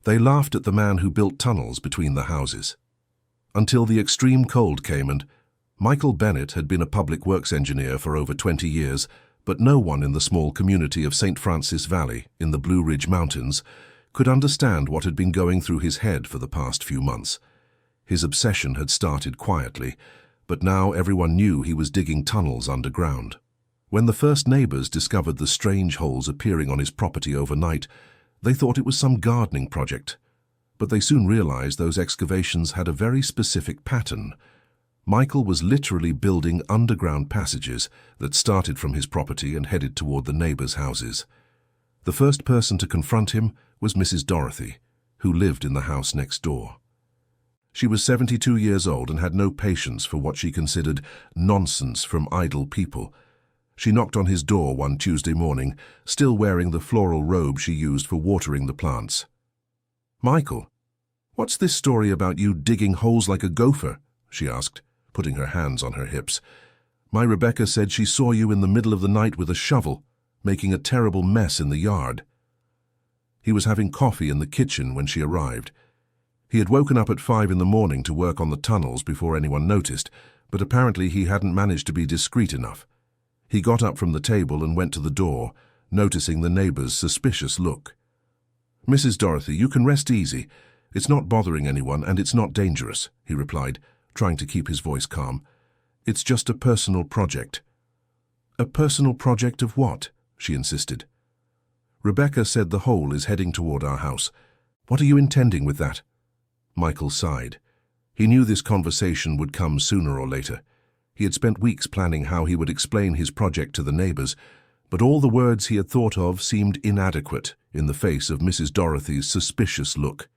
They laughed at the man who built tunnels between the houses. Until the extreme cold came and Michael Bennett had been a public works engineer for over 20 years, but no one in the small community of St. Francis Valley in the Blue Ridge Mountains could understand what had been going through his head for the past few months. His obsession had started quietly, but now everyone knew he was digging tunnels underground. When the first neighbors discovered the strange holes appearing on his property overnight, they thought it was some gardening project. But they soon realized those excavations had a very specific pattern. Michael was literally building underground passages that started from his property and headed toward the neighbors' houses. The first person to confront him was Mrs. Dorothy, who lived in the house next door. She was 72 years old and had no patience for what she considered nonsense from idle people. She knocked on his door one Tuesday morning, still wearing the floral robe she used for watering the plants. "Michael, what's this story about you digging holes like a gopher?" she asked, putting her hands on her hips. "My Rebecca said she saw you in the middle of the night with a shovel, making a terrible mess in the yard." He was having coffee in the kitchen when she arrived. He had woken up at 5 in the morning to work on the tunnels before anyone noticed, but apparently he hadn't managed to be discreet enough. He got up from the table and went to the door, noticing the neighbor's suspicious look. "Mrs. Dorothy, you can rest easy. It's not bothering anyone and it's not dangerous," he replied, trying to keep his voice calm. "It's just a personal project." "A personal project of what?" she insisted. "Rebecca said the hole is heading toward our house. What are you intending with that?" Michael sighed. He knew this conversation would come sooner or later. He had spent weeks planning how he would explain his project to the neighbors, but all the words he had thought of seemed inadequate in the face of Mrs. Dorothy's suspicious look.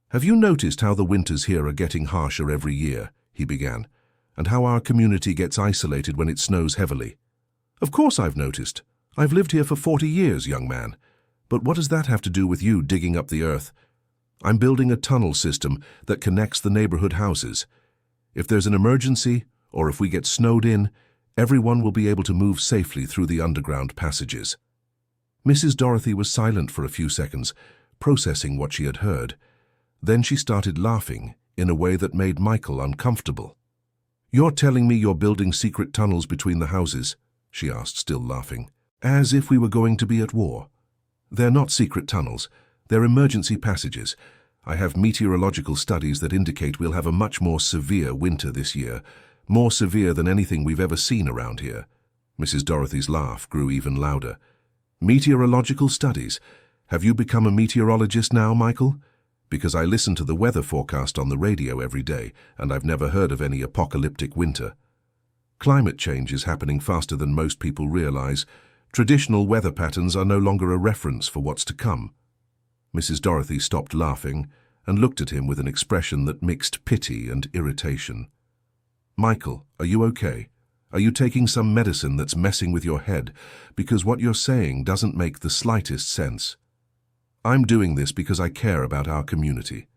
"Have you noticed how the winters here are getting harsher every year?" he began, "and how our community gets isolated when it snows heavily?" "Of course I've noticed. I've lived here for 40 years, young man. But what does that have to do with you digging up the earth? I'm building a tunnel system that connects the neighborhood houses. If there's an emergency, or if we get snowed in, everyone will be able to move safely through the underground passages." Mrs. Dorothy was silent for a few seconds, processing what she had heard. Then she started laughing in a way that made Michael uncomfortable. "You're telling me you're building secret tunnels between the houses?" she asked, still laughing. "As if we were going to be at war." "They're not secret tunnels. They're emergency passages. I have meteorological studies that indicate we'll have a much more severe winter this year. More severe than anything we've ever seen around here." Mrs. Dorothy's laugh grew even louder. "Meteorological studies? Have you become a meteorologist now, Michael? Because I listen to the weather forecast on the radio every day, and I've never heard of any apocalyptic winter. Climate change is happening faster than most people realize. Traditional weather patterns are no longer a reference for what's to come." Mrs. Dorothy stopped laughing and looked at him with an expression that mixed pity and irritation. "Michael, are you okay? Are you taking some medicine that's messing with your head? Because what you're saying doesn't make the slightest sense." "I'm doing this because I care about our community.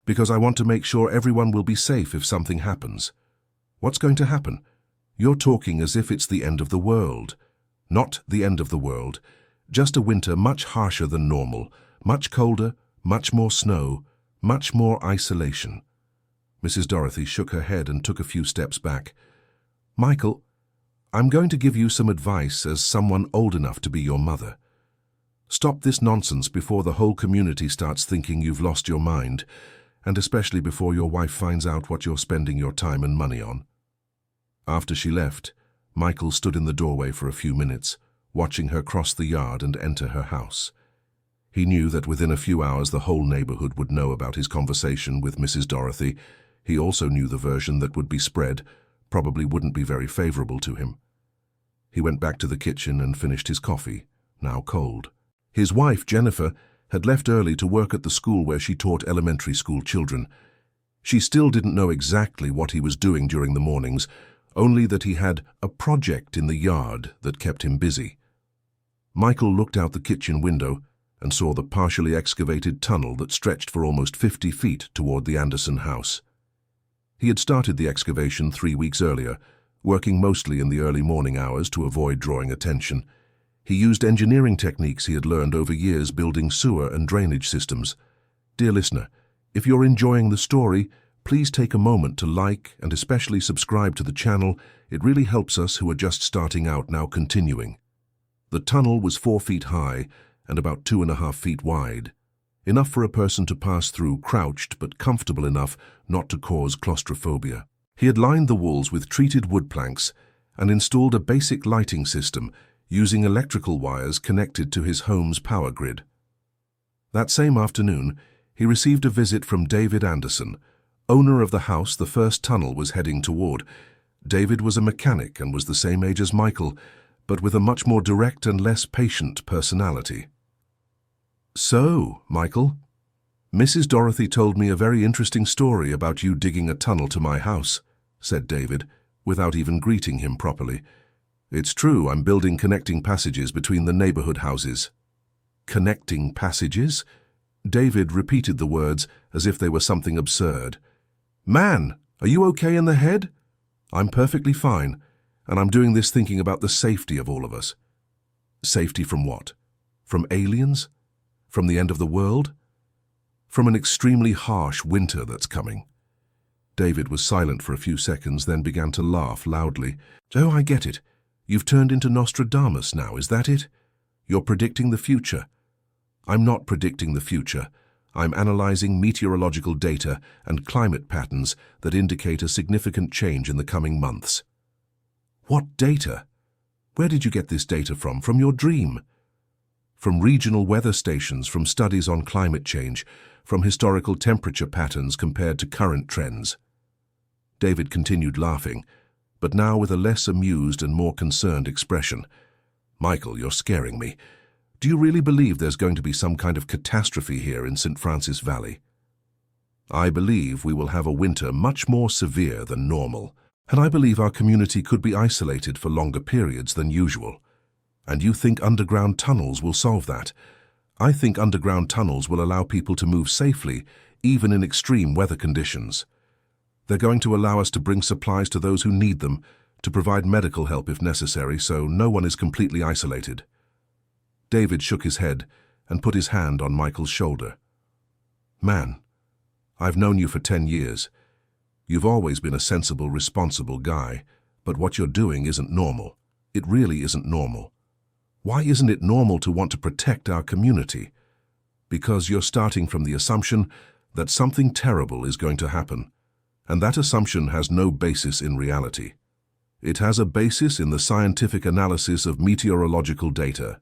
Because I want to make sure everyone will be safe if something happens." "What's going to happen? You're talking as if it's the end of the world." "Not the end of the world. Just a winter much harsher than normal, much colder, much more snow, much more isolation." Mrs. Dorothy shook her head and took a few steps back. "Michael, I'm going to give you some advice as someone old enough to be your mother. Stop this nonsense before the whole community starts thinking you've lost your mind, and especially before your wife finds out what you're spending your time and money on." After she left, Michael stood in the doorway for a few minutes, watching her cross the yard and enter her house. He knew that within a few hours the whole neighborhood would know about his conversation with Mrs. Dorothy. He also knew the version that would be spread probably wouldn't be very favorable to him. He went back to the kitchen and finished his coffee, now cold. His wife, Jennifer, had left early to work at the school where she taught elementary school children. She still didn't know exactly what he was doing during the mornings, only that he had a project in the yard that kept him busy. Michael looked out the kitchen window and saw the partially excavated tunnel that stretched for almost 50 feet toward the Anderson house. He had started the excavation 3 weeks earlier, working mostly in the early morning hours to avoid drawing attention. He used engineering techniques he had learned over years building sewer and drainage systems. Dear listener, if you're enjoying the story, please take a moment to like and especially subscribe to the channel. It really helps us who are just starting out now continuing. The tunnel was 4 feet high and about 2.5 feet wide, enough for a person to pass through crouched but comfortable enough not to cause claustrophobia. He had lined the walls with treated wood planks and installed a basic lighting system using electrical wires connected to his home's power grid. That same afternoon, he received a visit from David Anderson, owner of the house the first tunnel was heading toward. David was a mechanic and was the same age as Michael, but with a much more direct and less patient personality. "So, Michael, Mrs. Dorothy told me a very interesting story about you digging a tunnel to my house," said David, without even greeting him properly. "It's true, I'm building connecting passages between the neighborhood houses." "Connecting passages?" David repeated the words as if they were something absurd. "Man, are you okay in the head?" "I'm perfectly fine, and I'm doing this thinking about the safety of all of us." "Safety from what? From aliens? From the end of the world? From an extremely harsh winter that's coming?" David was silent for a few seconds, then began to laugh loudly. "Oh, I get it. You've turned into Nostradamus now, is that it? You're predicting the future." "I'm not predicting the future. I'm analyzing meteorological data and climate patterns that indicate a significant change in the coming months." "What data? Where did you get this data from? From your dream?" "From regional weather stations, from studies on climate change, from historical temperature patterns compared to current trends." David continued laughing, but now with a less amused and more concerned expression. "Michael, you're scaring me. Do you really believe there's going to be some kind of catastrophe here in St. Francis Valley?" "I believe we will have a winter much more severe than normal, and I believe our community could be isolated for longer periods than usual. And you think underground tunnels will solve that?" "I think underground tunnels will allow people to move safely, even in extreme weather conditions. They're going to allow us to bring supplies to those who need them, to provide medical help if necessary, so no one is completely isolated." David shook his head and put his hand on Michael's shoulder. "Man, I've known you for 10 years. You've always been a sensible, responsible guy, but what you're doing isn't normal. It really isn't normal. Why isn't it normal to want to protect our community? Because you're starting from the assumption that something terrible is going to happen, and that assumption has no basis in reality. It has a basis in the scientific analysis of meteorological data."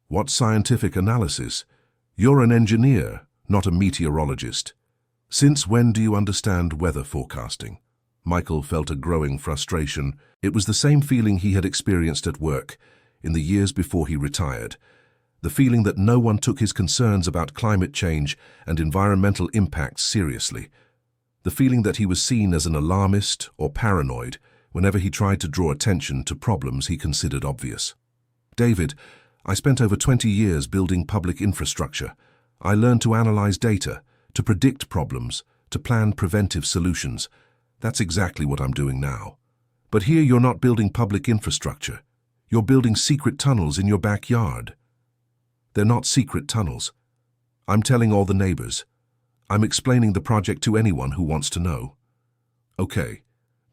"What scientific analysis? You're an engineer, not a meteorologist. Since when do you understand weather forecasting?" Michael felt a growing frustration. It was the same feeling he had experienced at work in the years before he retired. The feeling that no one took his concerns about climate change and environmental impacts seriously. The feeling that he was seen as an alarmist or paranoid whenever he tried to draw attention to problems he considered obvious. "David, I spent over 20 years building public infrastructure. I learned to analyze data, to predict problems, to plan preventive solutions. That's exactly what I'm doing now. But here you're not building public infrastructure. You're building secret tunnels in your backyard." "They're not secret tunnels. I'm telling all the neighbors. I'm explaining the project to anyone who wants to know." "Okay,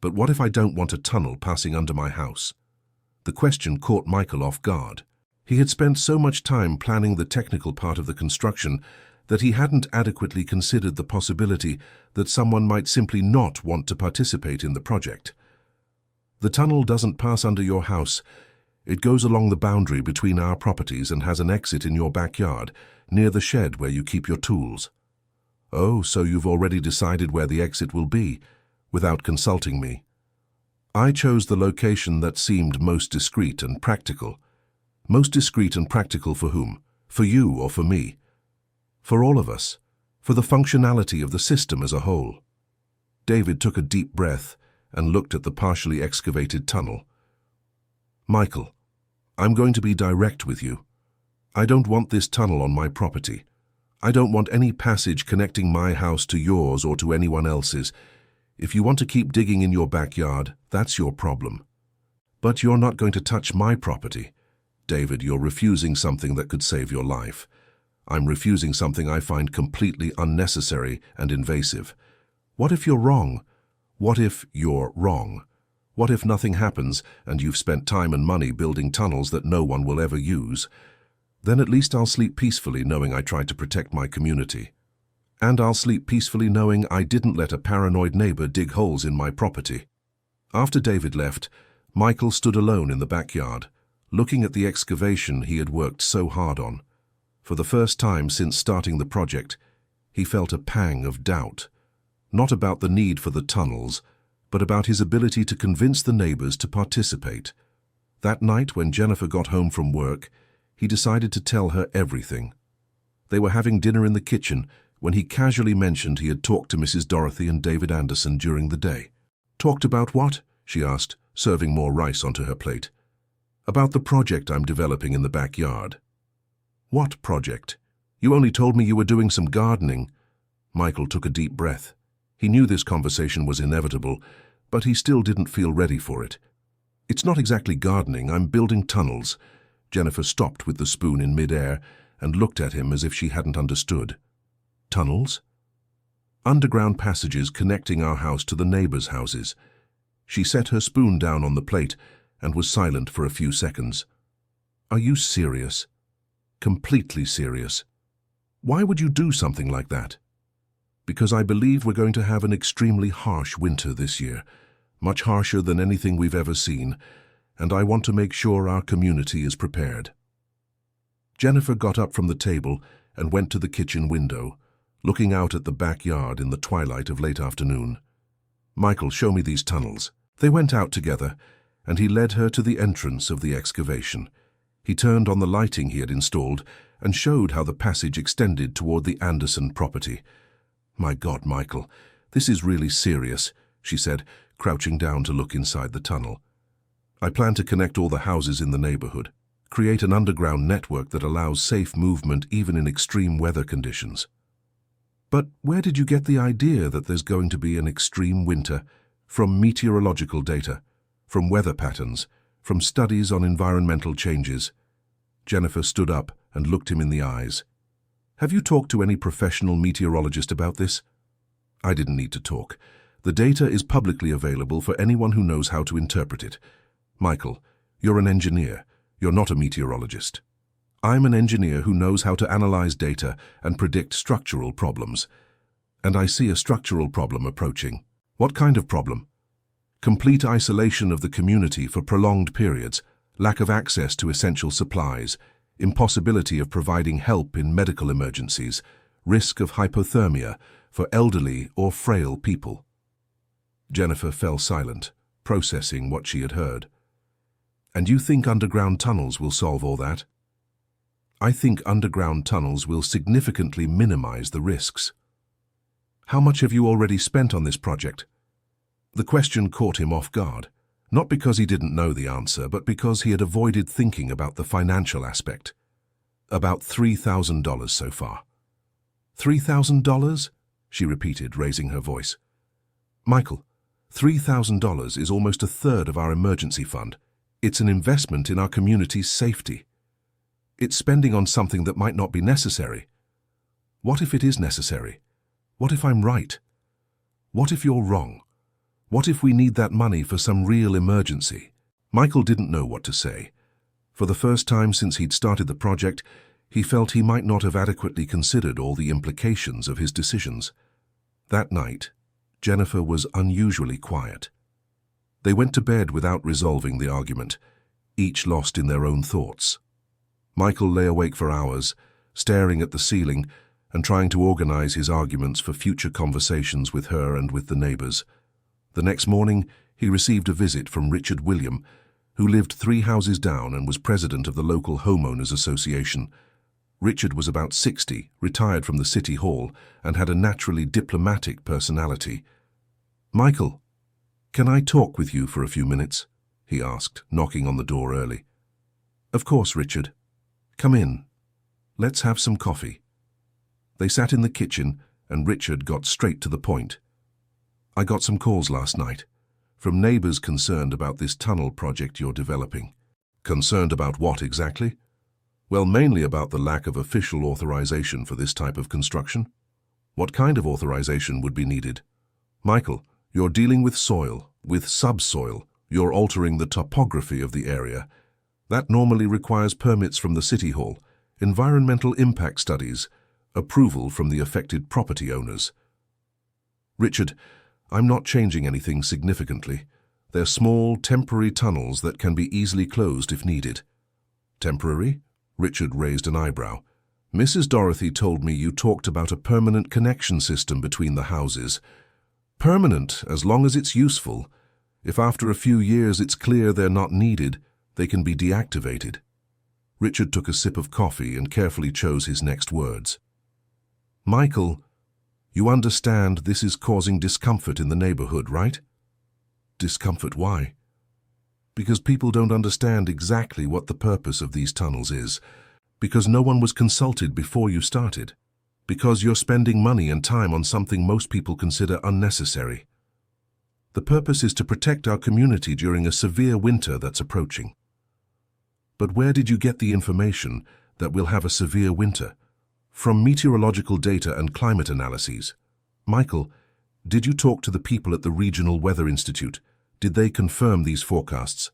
but what if I don't want a tunnel passing under my house?" The question caught Michael off guard. He had spent so much time planning the technical part of the construction that he hadn't adequately considered the possibility that someone might simply not want to participate in the project. "The tunnel doesn't pass under your house. It goes along the boundary between our properties and has an exit in your backyard, near the shed where you keep your tools." "Oh, so you've already decided where the exit will be, without consulting me?" "I chose the location that seemed most discreet and practical." "Most discreet and practical for whom? For you or for me?" "For all of us. For the functionality of the system as a whole." David took a deep breath and looked at the partially excavated tunnel. "Michael, I'm going to be direct with you. I don't want this tunnel on my property. I don't want any passage connecting my house to yours or to anyone else's. If you want to keep digging in your backyard, that's your problem. But you're not going to touch my property. David, you're refusing something that could save your life. I'm refusing something I find completely unnecessary and invasive. What if you're wrong? What if you're wrong? What if nothing happens and you've spent time and money building tunnels that no one will ever use? Then at least I'll sleep peacefully knowing I tried to protect my community. And I'll sleep peacefully knowing I didn't let a paranoid neighbor dig holes in my property. After David left, Michael stood alone in the backyard, looking at the excavation he had worked so hard on. For the first time since starting the project, he felt a pang of doubt, not about the need for the tunnels, but about his ability to convince the neighbors to participate. That night, when Jennifer got home from work, he decided to tell her everything. They were having dinner in the kitchen when he casually mentioned he had talked to Mrs. Dorothy and David Anderson during the day. "Talked about what?" she asked, serving more rice onto her plate. "About the project I'm developing in the backyard." "What project? You only told me you were doing some gardening." Michael took a deep breath. He knew this conversation was inevitable, but he still didn't feel ready for it. "It's not exactly gardening, I'm building tunnels." Jennifer stopped with the spoon in midair and looked at him as if she hadn't understood. "Tunnels?" "Underground passages connecting our house to the neighbors' houses." She set her spoon down on the plate and was silent for a few seconds. "Are you serious?" "Completely serious." "Why would you do something like that?" "Because I believe we're going to have an extremely harsh winter this year, much harsher than anything we've ever seen, and I want to make sure our community is prepared." Jennifer got up from the table and went to the kitchen window, looking out at the backyard in the twilight of late afternoon. "Michael, show me these tunnels." They went out together, and he led her to the entrance of the excavation. He turned on the lighting he had installed and showed how the passage extended toward the Anderson property. "My God, Michael, this is really serious," she said, crouching down to look inside the tunnel. "I plan to connect all the houses in the neighborhood, create an underground network that allows safe movement even in extreme weather conditions." "But where did you get the idea that there's going to be an extreme winter? From meteorological data, from weather patterns, from studies on environmental changes?" Jennifer stood up and looked him in the eyes. "Have you talked to any professional meteorologist about this?" "I didn't need to talk. The data is publicly available for anyone who knows how to interpret it. Michael, you're an engineer. You're not a meteorologist. I'm an engineer who knows how to analyze data and predict structural problems. And I see a structural problem approaching." "What kind of problem?" "Complete isolation of the community for prolonged periods, lack of access to essential supplies, impossibility of providing help in medical emergencies, risk of hypothermia for elderly or frail people." Jennifer fell silent, processing what she had heard. "And you think underground tunnels will solve all that?" "I think underground tunnels will significantly minimize the risks." "How much have you already spent on this project?" The question caught him off guard, not because he didn't know the answer, but because he had avoided thinking about the financial aspect. "About $3,000 so far." $3,000? She repeated, raising her voice. "Michael, $3,000 is almost a third of our emergency fund. It's an investment in our community's safety. It's spending on something that might not be necessary. What if it is necessary? What if I'm right? What if you're wrong? What if we need that money for some real emergency?" Michael didn't know what to say. For the first time since he'd started the project, he felt he might not have adequately considered all the implications of his decisions. That night, Jennifer was unusually quiet. They went to bed without resolving the argument, each lost in their own thoughts. Michael lay awake for hours, staring at the ceiling and trying to organize his arguments for future conversations with her and with the neighbors. The next morning, he received a visit from Richard William, who lived 3 houses down and was president of the local homeowners association. Richard was about 60, retired from the city hall, and had a naturally diplomatic personality. "Michael, can I talk with you for a few minutes?" he asked, knocking on the door early. "Of course, Richard. Come in. Let's have some coffee." They sat in the kitchen, and Richard got straight to the point. "I got some calls last night, from neighbors concerned about this tunnel project you're developing." "Concerned about what exactly?" Well, mainly about the lack of official authorization for this type of construction. What kind of authorization would be needed? Michael, you're dealing with soil, with subsoil. You're altering the topography of the area. That normally requires permits from the City Hall, environmental impact studies, approval from the affected property owners. Richard, I'm not changing anything significantly. They're small, temporary tunnels that can be easily closed if needed. Temporary? Richard raised an eyebrow. Mrs. Dorothy told me you talked about a permanent connection system between the houses. Permanent, as long as it's useful. If after a few years it's clear they're not needed, they can be deactivated. Richard took a sip of coffee and carefully chose his next words. Michael, you understand this is causing discomfort in the neighborhood, right? Discomfort, why? Because people don't understand exactly what the purpose of these tunnels is. Because no one was consulted before you started. Because you're spending money and time on something most people consider unnecessary. The purpose is to protect our community during a severe winter that's approaching. But where did you get the information that we'll have a severe winter? From meteorological data and climate analyses. Michael, did you talk to the people at the Regional Weather Institute? Did they confirm these forecasts?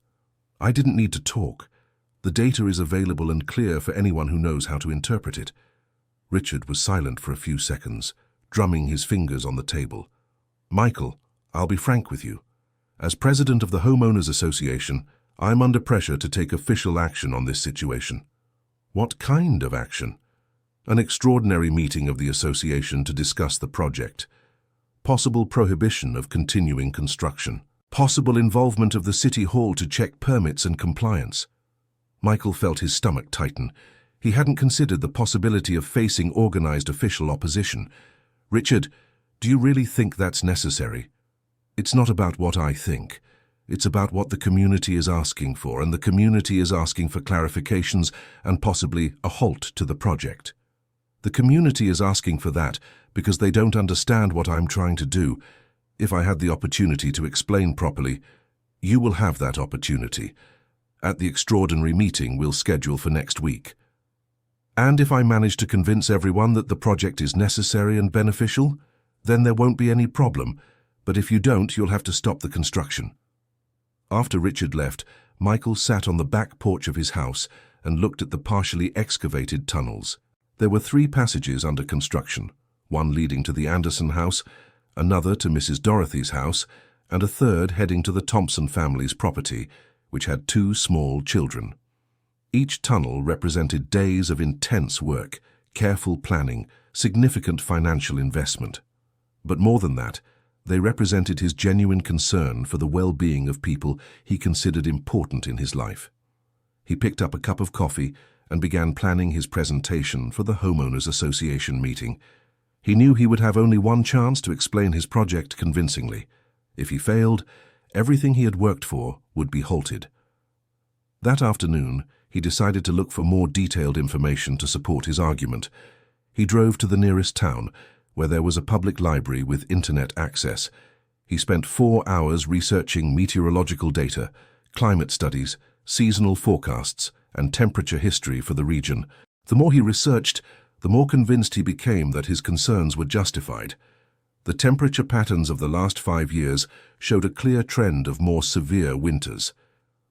I didn't need to talk. The data is available and clear for anyone who knows how to interpret it. Richard was silent for a few seconds, drumming his fingers on the table. Michael, I'll be frank with you. As president of the Homeowners Association, I'm under pressure to take official action on this situation. What kind of action? An extraordinary meeting of the association to discuss the project. Possible prohibition of continuing construction. Possible involvement of the City Hall to check permits and compliance. Michael felt his stomach tighten. He hadn't considered the possibility of facing organized official opposition. Richard, do you really think that's necessary? It's not about what I think. It's about what the community is asking for, and the community is asking for clarifications and possibly a halt to the project. The community is asking for that because they don't understand what I'm trying to do. If I had the opportunity to explain properly, you will have that opportunity at the extraordinary meeting we'll schedule for next week. And if I manage to convince everyone that the project is necessary and beneficial, then there won't be any problem. But if you don't, you'll have to stop the construction. After Richard left, Michael sat on the back porch of his house and looked at the partially excavated tunnels. There were 3 passages under construction, one leading to the Anderson house, another to Mrs. Dorothy's house, and a third heading to the Thompson family's property, which had 2 small children. Each tunnel represented days of intense work, careful planning, significant financial investment. But more than that, they represented his genuine concern for the well-being of people he considered important in his life. He picked up a cup of coffee and began planning his presentation for the Homeowners Association meeting. He knew he would have only one chance to explain his project convincingly. If he failed, everything he had worked for would be halted. That afternoon, he decided to look for more detailed information to support his argument. He drove to the nearest town, where there was a public library with internet access. He spent 4 hours researching meteorological data, climate studies, seasonal forecasts, and temperature history for the region. The more he researched, the more convinced he became that his concerns were justified. The temperature patterns of the last 5 years showed a clear trend of more severe winters.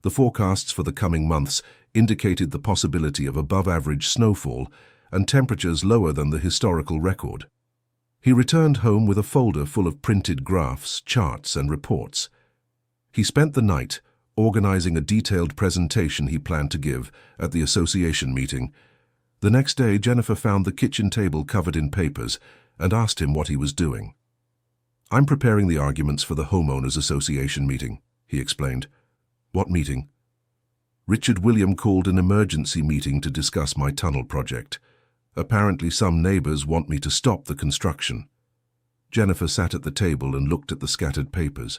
The forecasts for the coming months indicated the possibility of above-average snowfall and temperatures lower than the historical record. He returned home with a folder full of printed graphs, charts, and reports. He spent the night organizing a detailed presentation he planned to give at the association meeting. The next day, Jennifer found the kitchen table covered in papers and asked him what he was doing. "I'm preparing the arguments for the Homeowners Association meeting," he explained. "What meeting?" "Richard William called an emergency meeting to discuss my tunnel project. Apparently some neighbors want me to stop the construction." Jennifer sat at the table and looked at the scattered papers.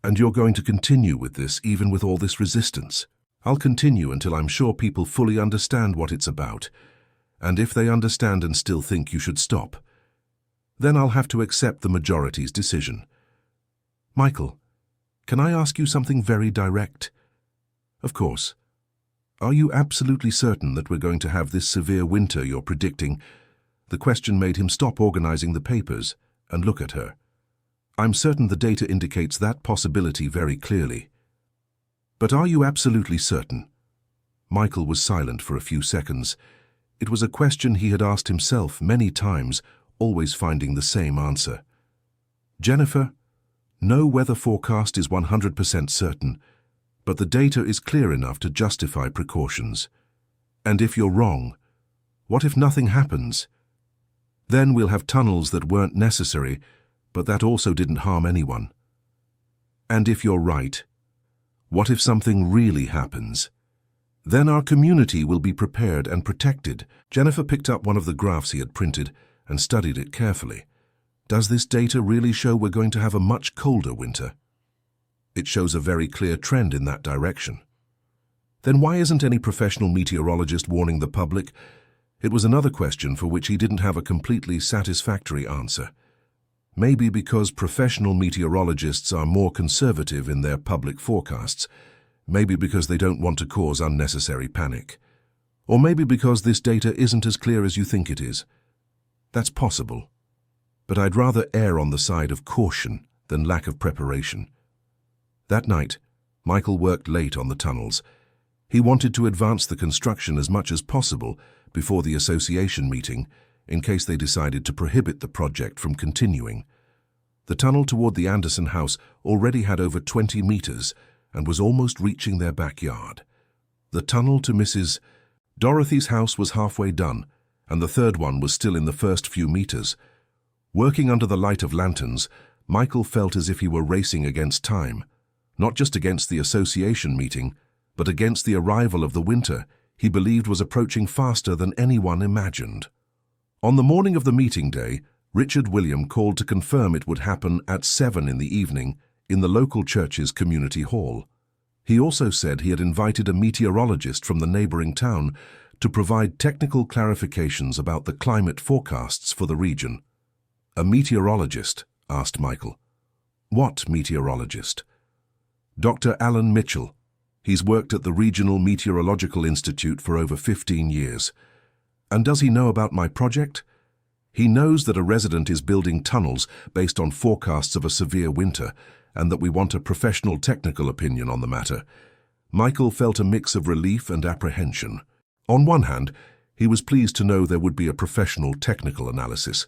"And you're going to continue with this, even with all this resistance?" "I'll continue until I'm sure people fully understand what it's about. And if they understand and still think you should stop, then I'll have to accept the majority's decision." "Michael, can I ask you something very direct?" "Of course." Are you absolutely certain that we're going to have this severe winter you're predicting? The question made him stop organizing the papers and look at her. I'm certain the data indicates that possibility very clearly. But are you absolutely certain? Michael was silent for a few seconds. It was a question he had asked himself many times, always finding the same answer. Jennifer, no weather forecast is 100% certain, but the data is clear enough to justify precautions. And if you're wrong, what if nothing happens? Then we'll have tunnels that weren't necessary, but that also didn't harm anyone. And if you're right, what if something really happens? Then our community will be prepared and protected. Jennifer picked up one of the graphs he had printed and studied it carefully. Does this data really show we're going to have a much colder winter? It shows a very clear trend in that direction. Then why isn't any professional meteorologist warning the public? It was another question for which he didn't have a completely satisfactory answer. Maybe because professional meteorologists are more conservative in their public forecasts. Maybe because they don't want to cause unnecessary panic. Or maybe because this data isn't as clear as you think it is. That's possible. But I'd rather err on the side of caution than lack of preparation. That night, Michael worked late on the tunnels. He wanted to advance the construction as much as possible before the association meeting, in case they decided to prohibit the project from continuing. The tunnel toward the Anderson house already had over 20 meters and was almost reaching their backyard. The tunnel to Mrs. Dorothy's house was halfway done, and the third one was still in the first few meters. Working under the light of lanterns, Michael felt as if he were racing against time, not just against the association meeting, but against the arrival of the winter he believed was approaching faster than anyone imagined. On the morning of the meeting day, Richard William called to confirm it would happen at 7 in the evening in the local church's community hall. He also said he had invited a meteorologist from the neighboring town to provide technical clarifications about the climate forecasts for the region. A meteorologist? Asked Michael. What meteorologist? Dr. Alan Mitchell. He's worked at the Regional Meteorological Institute for over 15 years. And does he know about my project? He knows that a resident is building tunnels based on forecasts of a severe winter, and that we want a professional technical opinion on the matter. Michael felt a mix of relief and apprehension. On one hand, he was pleased to know there would be a professional technical analysis.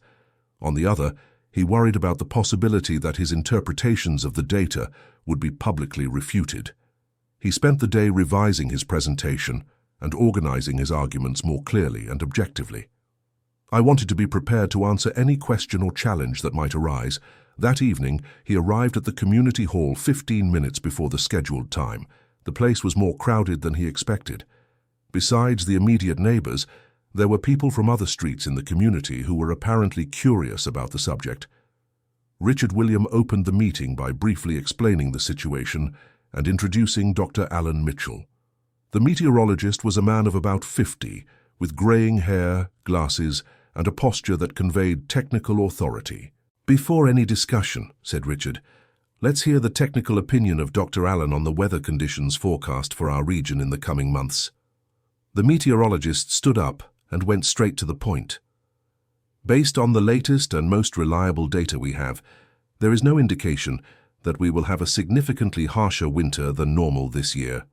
On the other, he worried about the possibility that his interpretations of the data would be publicly refuted. He spent the day revising his presentation and organizing his arguments more clearly and objectively. I wanted to be prepared to answer any question or challenge that might arise. That evening, he arrived at the community hall 15 minutes before the scheduled time. The place was more crowded than he expected. Besides the immediate neighbors, there were people from other streets in the community who were apparently curious about the subject. Richard William opened the meeting by briefly explaining the situation and introducing Dr. Alan Mitchell. The meteorologist was a man of about 50, with graying hair, glasses, and a posture that conveyed technical authority. Before any discussion, said Richard, let's hear the technical opinion of Dr. Allen on the weather conditions forecast for our region in the coming months. The meteorologist stood up and went straight to the point. Based on the latest and most reliable data we have, there is no indication that we will have a significantly harsher winter than normal this year.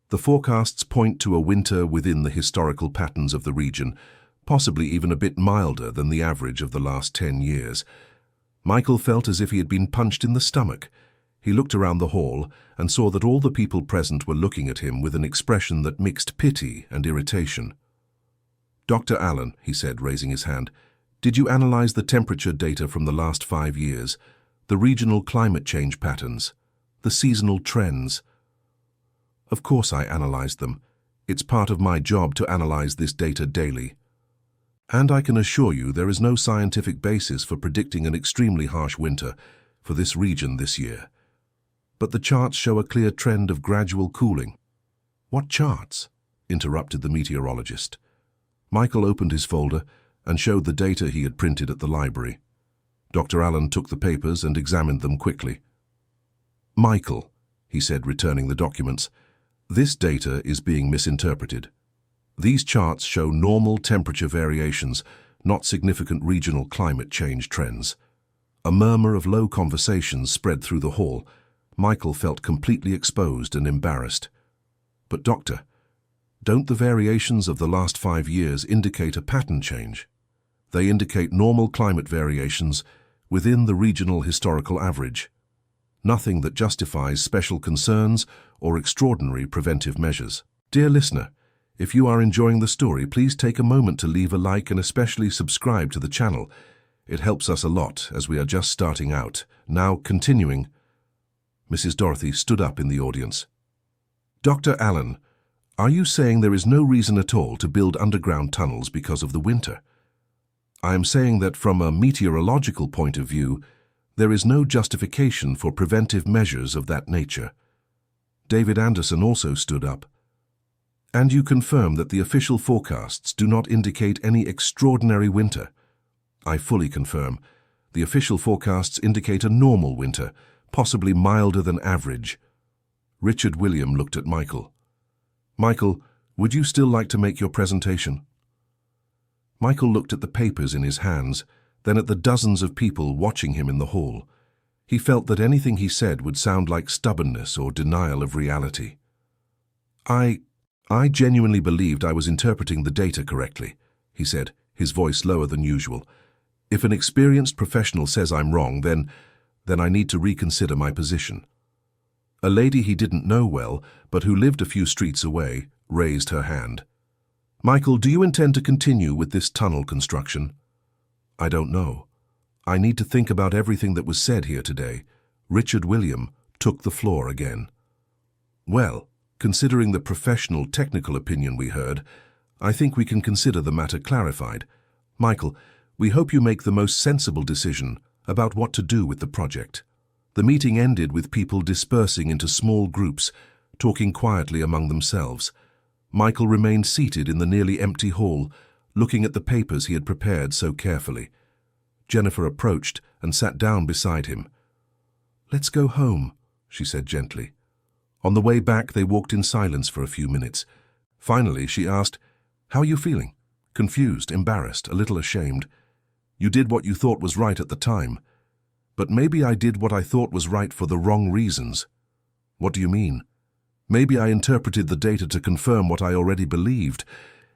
The forecasts point to a winter within the historical patterns of the region, possibly even a bit milder than the average of the last 10 years. Michael felt as if he had been punched in the stomach. He looked around the hall and saw that all the people present were looking at him with an expression that mixed pity and irritation. Dr. Allen, he said, raising his hand, did you analyze the temperature data from the last 5 years, the regional climate change patterns, the seasonal trends? Of course I analyzed them. It's part of my job to analyze this data daily. And I can assure you there is no scientific basis for predicting an extremely harsh winter for this region this year. But the charts show a clear trend of gradual cooling. What charts? Interrupted the meteorologist. Michael opened his folder and showed the data he had printed at the library. Dr. Allen took the papers and examined them quickly. Michael, he said, returning the documents, This data is being misinterpreted. These charts show normal temperature variations, not significant regional climate change trends. A murmur of low conversations spread through the hall. Michael felt completely exposed and embarrassed. But doctor, don't the variations of the last 5 years indicate a pattern change? They indicate normal climate variations within the regional historical average. Nothing that justifies special concerns or extraordinary preventive measures. Dear listener, if you are enjoying the story, please take a moment to leave a like and especially subscribe to the channel. It helps us a lot as we are just starting out. Now, continuing. Mrs. Dorothy stood up in the audience. Dr. Allen, are you saying there is no reason at all to build underground tunnels because of the winter? I am saying that from a meteorological point of view, there is no justification for preventive measures of that nature. David Anderson also stood up. And you confirm that the official forecasts do not indicate any extraordinary winter? I fully confirm. The official forecasts indicate a normal winter, possibly milder than average. Richard William looked at Michael. Michael, would you still like to make your presentation? Michael looked at the papers in his hands, then at the dozens of people watching him in the hall. He felt that anything he said would sound like stubbornness or denial of reality. I genuinely believed I was interpreting the data correctly, he said, his voice lower than usual. If an experienced professional says I'm wrong, then I need to reconsider my position. A lady he didn't know well, but who lived a few streets away, raised her hand. Michael, do you intend to continue with this tunnel construction? I don't know. I need to think about everything that was said here today. Richard William took the floor again. Well, considering the professional technical opinion we heard, I think we can consider the matter clarified. Michael, we hope you make the most sensible decision about what to do with the project. The meeting ended with people dispersing into small groups, talking quietly among themselves. Michael remained seated in the nearly empty hall, looking at the papers he had prepared so carefully. Jennifer approached and sat down beside him. Let's go home, she said gently. On the way back, they walked in silence for a few minutes. Finally, she asked, How are you feeling? Confused, embarrassed, a little ashamed. You did what you thought was right at the time. But maybe I did what I thought was right for the wrong reasons. What do you mean? Maybe I interpreted the data to confirm what I already believed,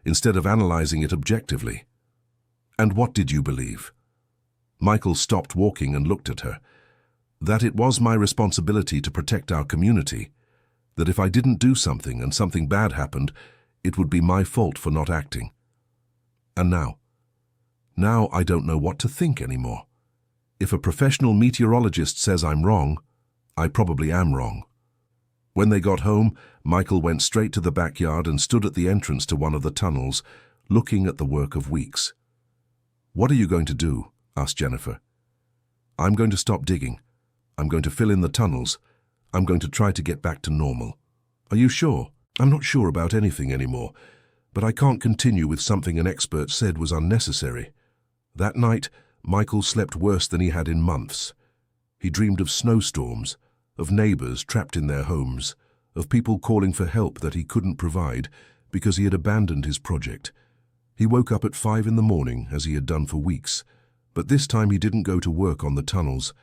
instead of analyzing it objectively. And what did you believe? Michael stopped walking and looked at her. That it was my responsibility to protect our community. That if I didn't do something and something bad happened, it would be my fault for not acting. And now I don't know what to think anymore. If a professional meteorologist says I'm wrong, I probably am wrong. When they got home, Michael went straight to the backyard and stood at the entrance to one of the tunnels, looking at the work of weeks. What are you going to do? Asked Jennifer. I'm going to stop digging. I'm going to fill in the tunnels. I'm going to try to get back to normal. Are you sure? I'm not sure about anything anymore, but I can't continue with something an expert said was unnecessary. That night, Michael slept worse than he had in months. He dreamed of snowstorms, of neighbors trapped in their homes, of people calling for help that he couldn't provide because he had abandoned his project. He woke up at 5 in the morning, as he had done for weeks, but this time he didn't go to work on the tunnels.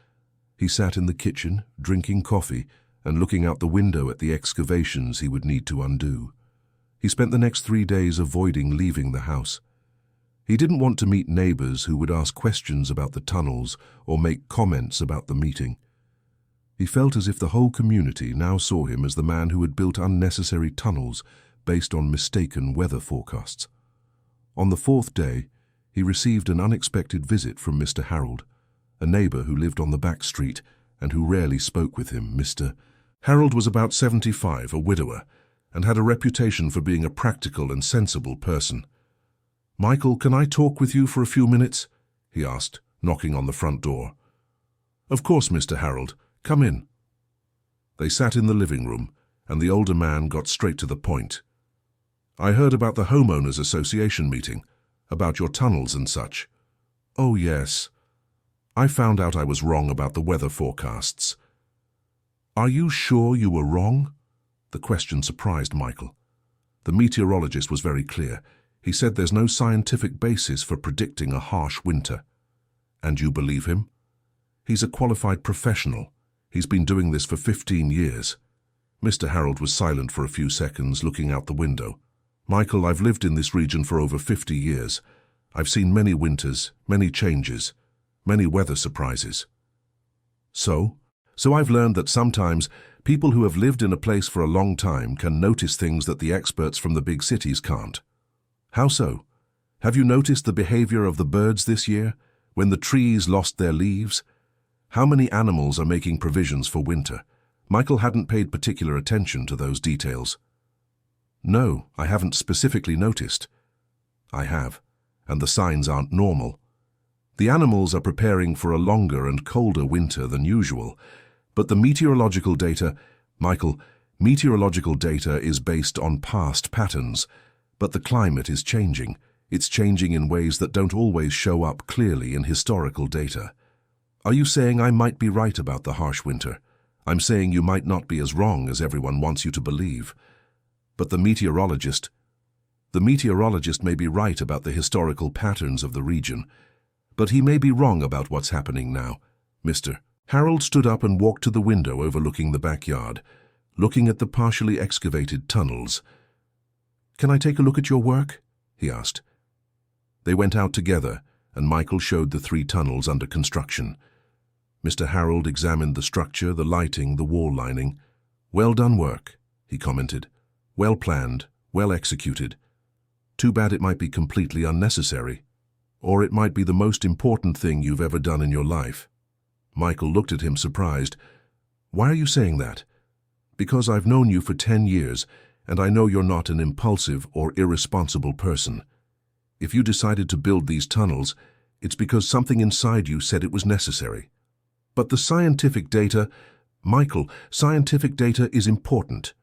He sat in the kitchen, drinking coffee, and looking out the window at the excavations he would need to undo. He spent the next 3 days avoiding leaving the house. He didn't want to meet neighbors who would ask questions about the tunnels or make comments about the meeting. He felt as if the whole community now saw him as the man who had built unnecessary tunnels based on mistaken weather forecasts. On the 4th day, he received an unexpected visit from Mr. Harold, a neighbor who lived on the back street and who rarely spoke with him. Mr. Harold was about 75, a widower, and had a reputation for being a practical and sensible person. Michael, can I talk with you for a few minutes? He asked, knocking on the front door. Of course, Mr. Harold. Come in. They sat in the living room, and the older man got straight to the point. I heard about the Homeowners Association meeting, about your tunnels and such. Oh, yes. I found out I was wrong about the weather forecasts. Are you sure you were wrong? The question surprised Michael. The meteorologist was very clear. He said there's no scientific basis for predicting a harsh winter. And you believe him? He's a qualified professional. He's been doing this for 15 years. Mr. Harold was silent for a few seconds, looking out the window. Michael, I've lived in this region for over 50 years. I've seen many winters, many changes, many weather surprises. So I've learned that sometimes people who have lived in a place for a long time can notice things that the experts from the big cities can't. How so? Have you noticed the behavior of the birds this year, when the trees lost their leaves? How many animals are making provisions for winter? Michael hadn't paid particular attention to those details. No, I haven't specifically noticed. I have, and the signs aren't normal. The animals are preparing for a longer and colder winter than usual, but the meteorological data, Michael, meteorological data is based on past patterns, but the climate is changing. It's changing in ways that don't always show up clearly in historical data. Are you saying I might be right about the harsh winter? I'm saying you might not be as wrong as everyone wants you to believe. But the meteorologist may be right about the historical patterns of the region, but he may be wrong about what's happening now. Mr. Harold stood up and walked to the window overlooking the backyard, looking at the partially excavated tunnels. "Can I take a look at your work?" he asked. They went out together, and Michael showed the 3 tunnels under construction. Mr. Harold examined the structure, the lighting, the wall lining. "Well done work," he commented. "Well planned, well executed. Too bad it might be completely unnecessary. Or it might be the most important thing you've ever done in your life." Michael looked at him surprised. "Why are you saying that?" "Because I've known you for 10 years, and I know you're not an impulsive or irresponsible person. If you decided to build these tunnels, it's because something inside you said it was necessary. But the scientific data, Michael, scientific data is important,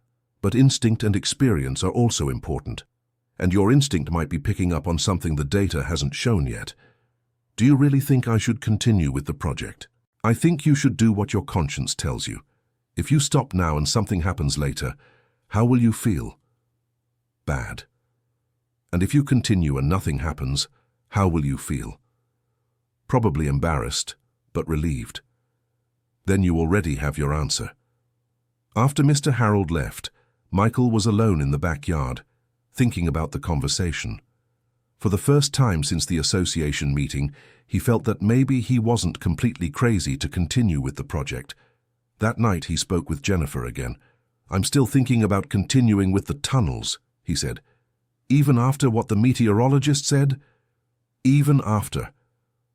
but instinct and experience are also important. And your instinct might be picking up on something the data hasn't shown yet. Do you really think I should continue with the project? I think you should do what your conscience tells you. If you stop now and something happens later, how will you feel? Bad. And if you continue and nothing happens, how will you feel? Probably embarrassed, but relieved. Then you already have your answer." After Mr. Harold left, Michael was alone in the backyard, thinking about the conversation. For the first time since the association meeting, he felt that maybe he wasn't completely crazy to continue with the project. That night he spoke with Jennifer again. "I'm still thinking about continuing with the tunnels," he said. "Even after what the meteorologist said? Even after.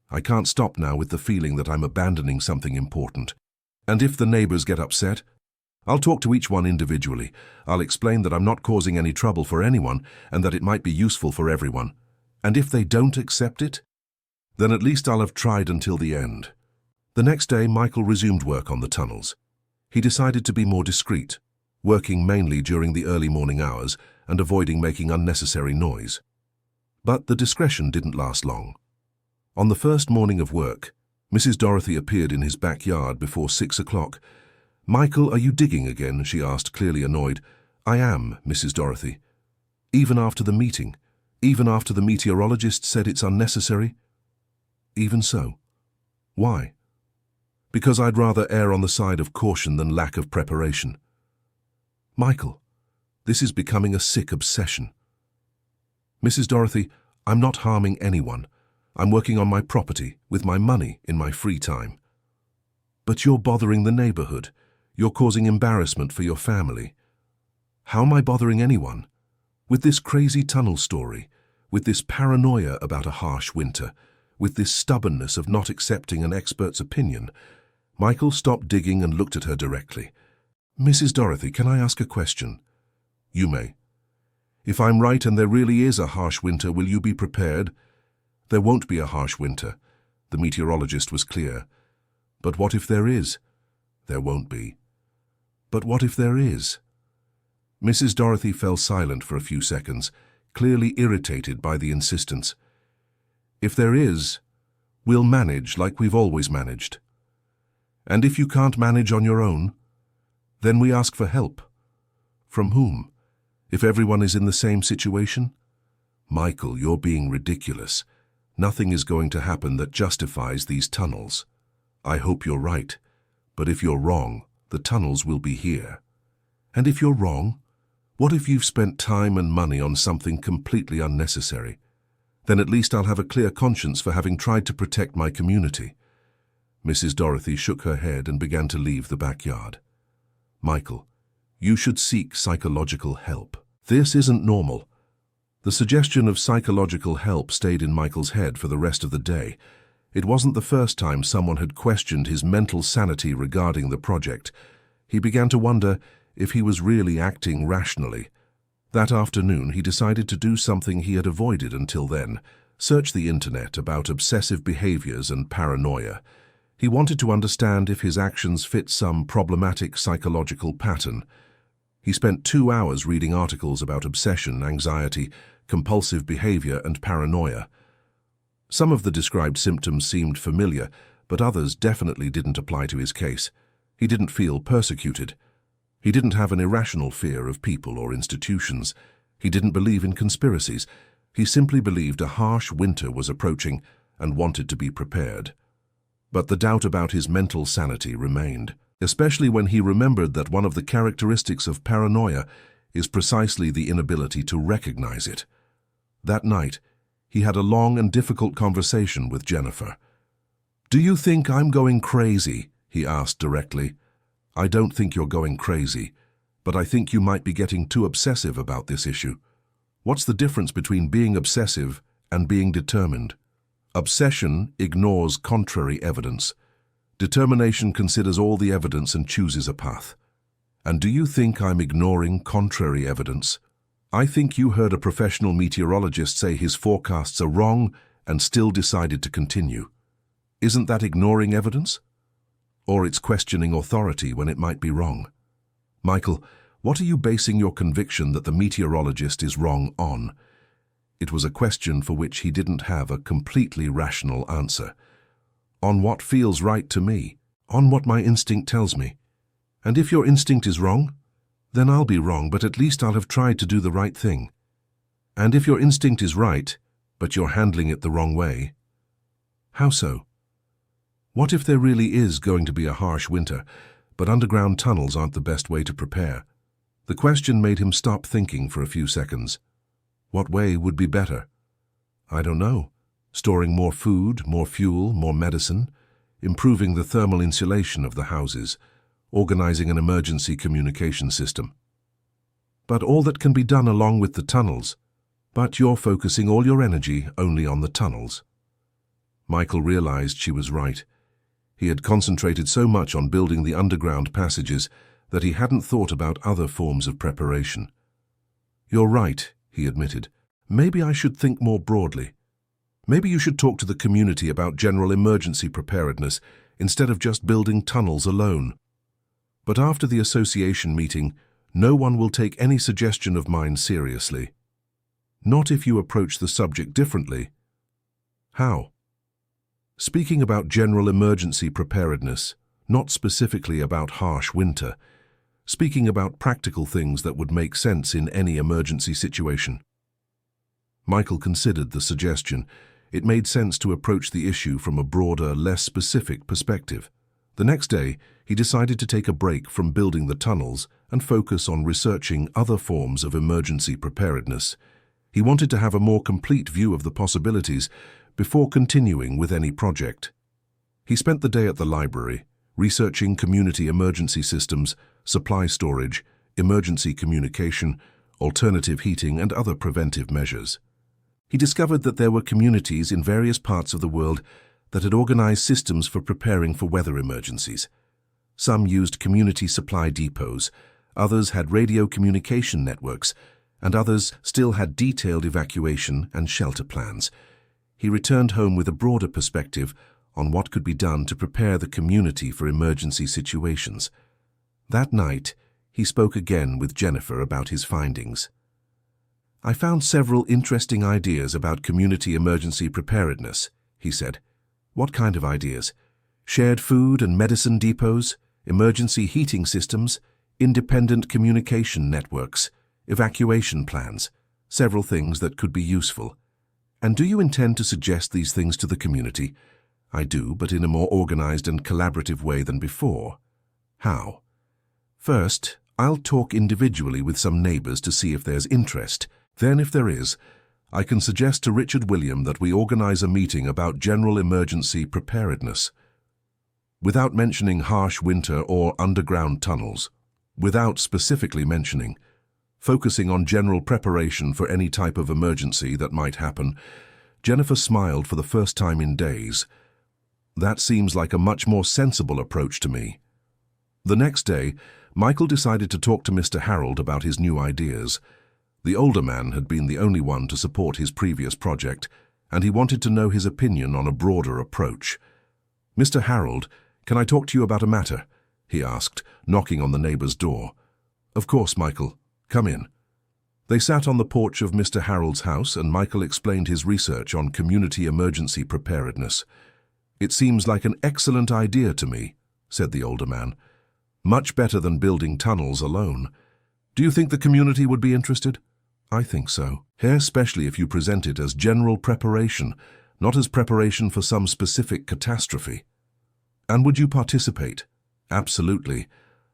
I can't stop now with the feeling that I'm abandoning something important. And if the neighbors get upset, I'll talk to each one individually. I'll explain that I'm not causing any trouble for anyone and that it might be useful for everyone. And if they don't accept it, then at least I'll have tried until the end." The next day, Michael resumed work on the tunnels. He decided to be more discreet, working mainly during the early morning hours and avoiding making unnecessary noise. But the discretion didn't last long. On the first morning of work, Mrs. Dorothy appeared in his backyard before 6 o'clock. "Michael, are you digging again?" she asked, clearly annoyed. "I am, Mrs. Dorothy." "Even after the meeting? Even after the meteorologist said it's unnecessary?" "Even so." "Why?" "Because I'd rather err on the side of caution than lack of preparation." "Michael, this is becoming a sick obsession." "Mrs. Dorothy, I'm not harming anyone. I'm working on my property, with my money, in my free time." "But you're bothering the neighborhood. You're causing embarrassment for your family." "How am I bothering anyone? With this crazy tunnel story, with this paranoia about a harsh winter, with this stubbornness of not accepting an expert's opinion." Michael stopped digging and looked at her directly. "Mrs. Dorothy, can I ask a question?" "You may." "If I'm right and there really is a harsh winter, will you be prepared?" "There won't be a harsh winter." The meteorologist was clear. "But what if there is?" "There won't be." "But what if there is?" Mrs. Dorothy fell silent for a few seconds, clearly irritated by the insistence. "If there is, we'll manage like we've always managed. And if you can't manage on your own, then we ask for help. From whom? If everyone is in the same situation? Michael, you're being ridiculous. Nothing is going to happen that justifies these tunnels. I hope you're right, but if you're wrong, the tunnels will be here. And if you're wrong, what if you've spent time and money on something completely unnecessary? Then at least I'll have a clear conscience for having tried to protect my community. Mrs. Dorothy shook her head and began to leave the backyard. Michael, you should seek psychological help. This isn't normal. The suggestion of psychological help stayed in Michael's head for the rest of the day. It wasn't the first time someone had questioned his mental sanity regarding the project. He began to wonder if he was really acting rationally. That afternoon, he decided to do something he had avoided until then: search the internet about obsessive behaviors and paranoia. He wanted to understand if his actions fit some problematic psychological pattern. He spent 2 hours reading articles about obsession, anxiety, compulsive behavior, and paranoia. Some of the described symptoms seemed familiar, but others definitely didn't apply to his case. He didn't feel persecuted. He didn't have an irrational fear of people or institutions. He didn't believe in conspiracies. He simply believed a harsh winter was approaching and wanted to be prepared. But the doubt about his mental sanity remained, especially when he remembered that one of the characteristics of paranoia is precisely the inability to recognize it. That night, he had a long and difficult conversation with Jennifer. "Do you think I'm going crazy?" he asked directly. "I don't think you're going crazy, but I think you might be getting too obsessive about this issue. What's the difference between being obsessive and being determined? Obsession ignores contrary evidence. Determination considers all the evidence and chooses a path. And do you think I'm ignoring contrary evidence? I think you heard a professional meteorologist say his forecasts are wrong and still decided to continue. Isn't that ignoring evidence? Or it's questioning authority when it might be wrong? Michael, what are you basing your conviction that the meteorologist is wrong on?" It was a question for which he didn't have a completely rational answer. "On what feels right to me, on what my instinct tells me. And if your instinct is wrong, then I'll be wrong, but at least I'll have tried to do the right thing. And if your instinct is right, but you're handling it the wrong way." "How so?" "What if there really is going to be a harsh winter, but underground tunnels aren't the best way to prepare?" The question made him stop thinking for a few seconds. What way would be better? "I don't know. Storing more food, more fuel, more medicine, improving the thermal insulation of the houses, organizing an emergency communication system." "But all that can be done along with the tunnels. But you're focusing all your energy only on the tunnels." Michael realized she was right. He had concentrated so much on building the underground passages that he hadn't thought about other forms of preparation. "You're right," he admitted. "Maybe I should think more broadly. Maybe you should talk to the community about general emergency preparedness instead of just building tunnels alone." But after the association meeting, no one will take any suggestion of mine seriously. Not if you approach the subject differently. How? Speaking about general emergency preparedness, not specifically about harsh winter. Speaking about practical things that would make sense in any emergency situation. Michael considered the suggestion. It made sense to approach the issue from a broader, less specific perspective. The next day, he decided to take a break from building the tunnels and focus on researching other forms of emergency preparedness. He wanted to have a more complete view of the possibilities before continuing with any project. He spent the day at the library, researching community emergency systems, supply storage, emergency communication, alternative heating, and other preventive measures. He discovered that there were communities in various parts of the world that had organized systems for preparing for weather emergencies. Some used community supply depots, others had radio communication networks, and others still had detailed evacuation and shelter plans. He returned home with a broader perspective on what could be done to prepare the community for emergency situations. That night, he spoke again with Jennifer about his findings. "I found several interesting ideas about community emergency preparedness," he said. "What kind of ideas? Shared food and medicine depots, emergency heating systems, independent communication networks, evacuation plans, several things that could be useful. And do you intend to suggest these things to the community? I do, but in a more organized and collaborative way than before. How? First, I'll talk individually with some neighbors to see if there's interest. Then, if there is, I can suggest to Richard William that we organize a meeting about general emergency preparedness. Without mentioning harsh winter or underground tunnels, without specifically mentioning, focusing on general preparation for any type of emergency that might happen, Jennifer smiled for the first time in days. That seems like a much more sensible approach to me. The next day, Michael decided to talk to Mr. Harold about his new ideas. The older man had been the only one to support his previous project, and he wanted to know his opinion on a broader approach. "Mr. Harold, can I talk to you about a matter?" he asked, knocking on the neighbor's door. "Of course, Michael. Come in." They sat on the porch of Mr. Harold's house, and Michael explained his research on community emergency preparedness. "It seems like an excellent idea to me," said the older man. "Much better than building tunnels alone. Do you think the community would be interested?" "I think so, especially if you present it as general preparation, not as preparation for some specific catastrophe." "And would you participate?" "Absolutely.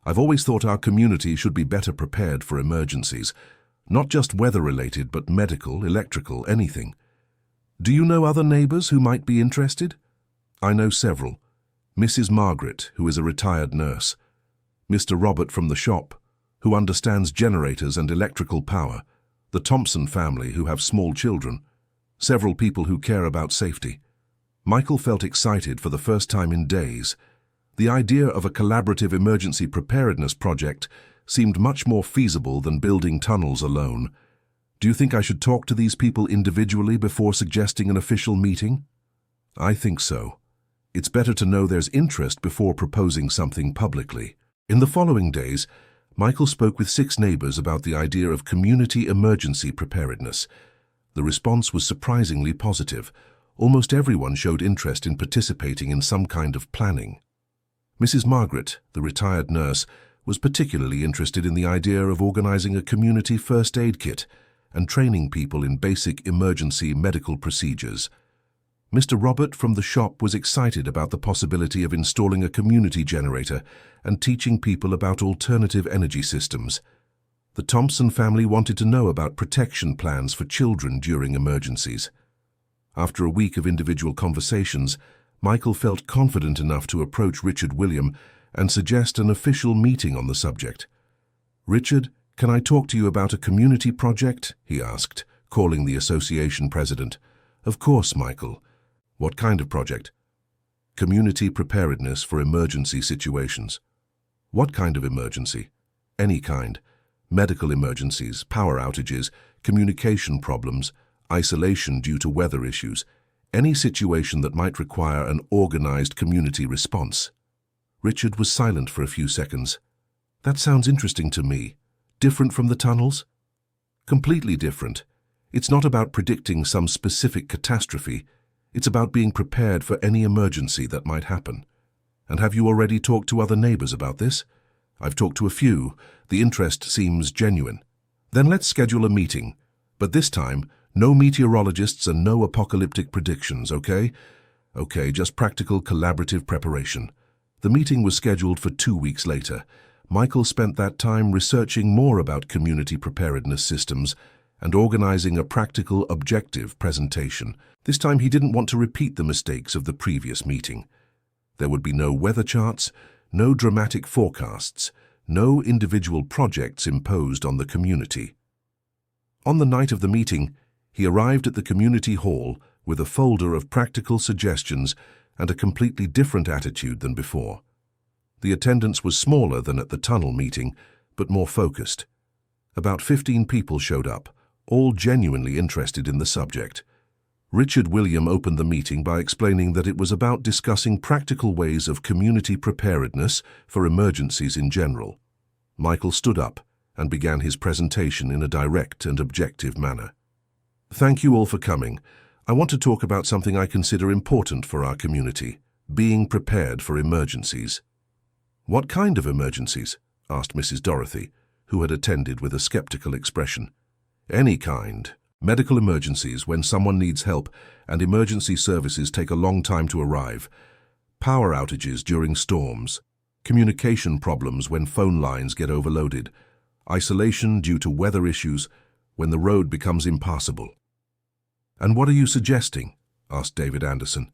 I've always thought our community should be better prepared for emergencies, not just weather-related, but medical, electrical, anything." "Do you know other neighbors who might be interested?" "I know several. Mrs. Margaret, who is a retired nurse. Mr. Robert from the shop, who understands generators and electrical power. The Thompson family, who have small children. Several people who care about safety." Michael felt excited for the first time in days. The idea of a collaborative emergency preparedness project seemed much more feasible than building tunnels alone. "Do you think I should talk to these people individually before suggesting an official meeting?" "I think so. It's better to know there's interest before proposing something publicly." In the following days, Michael spoke with 6 neighbors about the idea of community emergency preparedness. The response was surprisingly positive. Almost everyone showed interest in participating in some kind of planning. Mrs. Margaret, the retired nurse, was particularly interested in the idea of organizing a community first aid kit and training people in basic emergency medical procedures. Mr. Robert from the shop was excited about the possibility of installing a community generator and teaching people about alternative energy systems. The Thompson family wanted to know about protection plans for children during emergencies. After a week of individual conversations, Michael felt confident enough to approach Richard William and suggest an official meeting on the subject. "Richard, can I talk to you about a community project?" he asked, calling the association president. "Of course, Michael. What kind of project?" "Community preparedness for emergency situations." "What kind of emergency?" "Any kind. Medical emergencies, power outages, communication problems, isolation due to weather issues, any situation that might require an organized community response." Richard was silent for a few seconds. "That sounds interesting to me. Different from the tunnels?" "Completely different. It's not about predicting some specific catastrophe. It's about being prepared for any emergency that might happen." "And have you already talked to other neighbors about this?" "I've talked to a few. The interest seems genuine." "Then let's schedule a meeting. But this time, no meteorologists and no apocalyptic predictions, okay?" "Okay, just practical collaborative preparation." The meeting was scheduled for 2 weeks later. Michael spent that time researching more about community preparedness systems and organizing a practical, objective presentation. This time he didn't want to repeat the mistakes of the previous meeting. There would be no weather charts, no dramatic forecasts, no individual projects imposed on the community. On the night of the meeting, he arrived at the community hall with a folder of practical suggestions and a completely different attitude than before. The attendance was smaller than at the tunnel meeting, but more focused. About 15 people showed up, all genuinely interested in the subject. Richard William opened the meeting by explaining that it was about discussing practical ways of community preparedness for emergencies in general. Michael stood up and began his presentation in a direct and objective manner. "Thank you all for coming. I want to talk about something I consider important for our community, being prepared for emergencies." "What kind of emergencies?" asked Mrs. Dorothy, who had attended with a skeptical expression. Any kind. Medical emergencies when someone needs help, and emergency services take a long time to arrive. Power outages during storms. Communication problems when phone lines get overloaded. Isolation due to weather issues when the road becomes impassable. "And what are you suggesting?" asked David Anderson.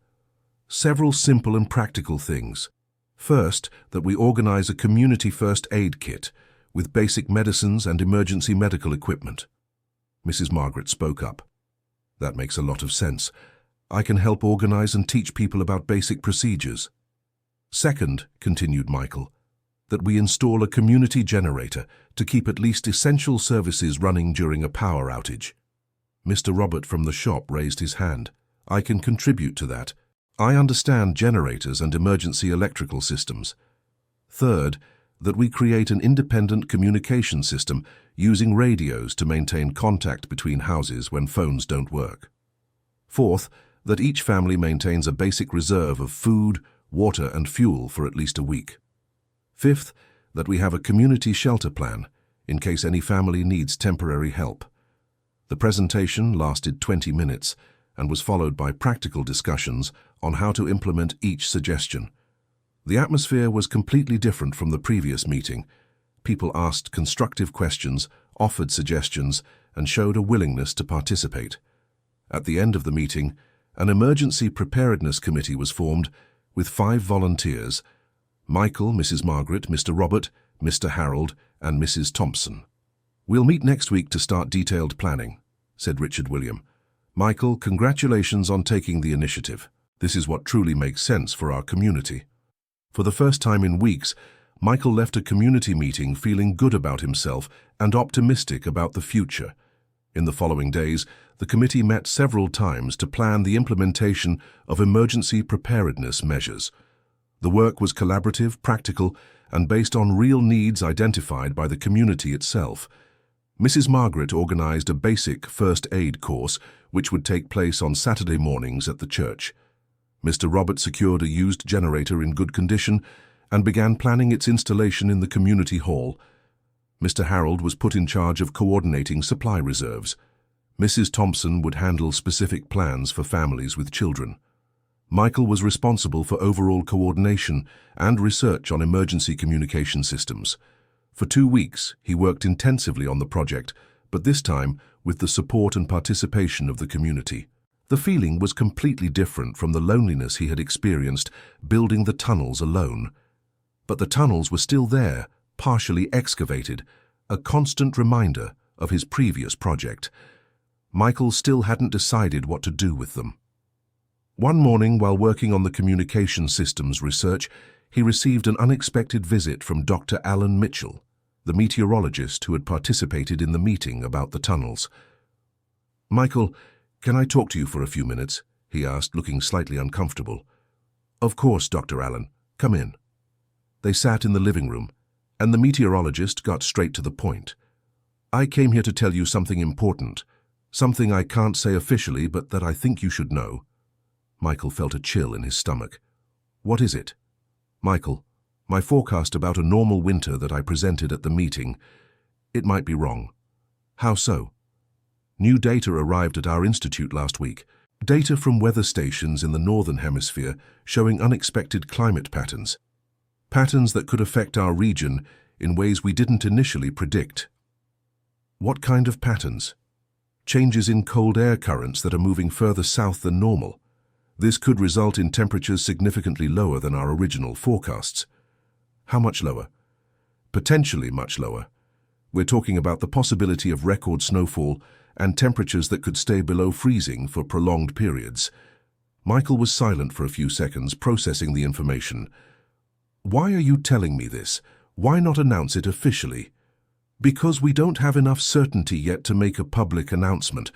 "Several simple and practical things. First, that we organize a community first aid kit with basic medicines and emergency medical equipment." Mrs. Margaret spoke up. "That makes a lot of sense. I can help organize and teach people about basic procedures." "Second," continued Michael, "that we install a community generator to keep at least essential services running during a power outage." Mr. Robert from the shop raised his hand. "I can contribute to that. I understand generators and emergency electrical systems." Third, that we create an independent communication system using radios to maintain contact between houses when phones don't work. Fourth, that each family maintains a basic reserve of food, water and fuel for at least a week. Fifth, that we have a community shelter plan in case any family needs temporary help. The presentation lasted 20 minutes and was followed by practical discussions on how to implement each suggestion. The atmosphere was completely different from the previous meeting. People asked constructive questions, offered suggestions, and showed a willingness to participate. At the end of the meeting, an emergency preparedness committee was formed with 5 volunteers: Michael, Mrs. Margaret, Mr. Robert, Mr. Harold, and Mrs. Thompson. "We'll meet next week to start detailed planning," said Richard William. "Michael, congratulations on taking the initiative. This is what truly makes sense for our community." For the first time in weeks, Michael left a community meeting feeling good about himself and optimistic about the future. In the following days, the committee met several times to plan the implementation of emergency preparedness measures. The work was collaborative, practical, and based on real needs identified by the community itself. Mrs. Margaret organized a basic first aid course, which would take place on Saturday mornings at the church. Mr. Robert secured a used generator in good condition and began planning its installation in the community hall. Mr. Harold was put in charge of coordinating supply reserves. Mrs. Thompson would handle specific plans for families with children. Michael was responsible for overall coordination and research on emergency communication systems. For 2 weeks, he worked intensively on the project, but this time with the support and participation of the community. The feeling was completely different from the loneliness he had experienced building the tunnels alone. But the tunnels were still there, partially excavated, a constant reminder of his previous project. Michael still hadn't decided what to do with them. One morning, while working on the communication systems research, he received an unexpected visit from Dr. Alan Mitchell, the meteorologist who had participated in the meeting about the tunnels. "Michael, can I talk to you for a few minutes?" he asked, looking slightly uncomfortable. "Of course, Dr. Allen. Come in." They sat in the living room, and the meteorologist got straight to the point. "I came here to tell you something important, something I can't say officially, but that I think you should know." Michael felt a chill in his stomach. "What is it?" "Michael, my forecast about a normal winter that I presented at the meeting, it might be wrong." "How so?" "New data arrived at our institute last week. Data from weather stations in the northern hemisphere showing unexpected climate patterns. Patterns that could affect our region in ways we didn't initially predict." "What kind of patterns?" "Changes in cold air currents that are moving further south than normal. This could result in temperatures significantly lower than our original forecasts." "How much lower?" "Potentially much lower. We're talking about the possibility of record snowfall and temperatures that could stay below freezing for prolonged periods." Michael was silent for a few seconds, processing the information. "Why are you telling me this? Why not announce it officially?" "Because we don't have enough certainty yet to make a public announcement.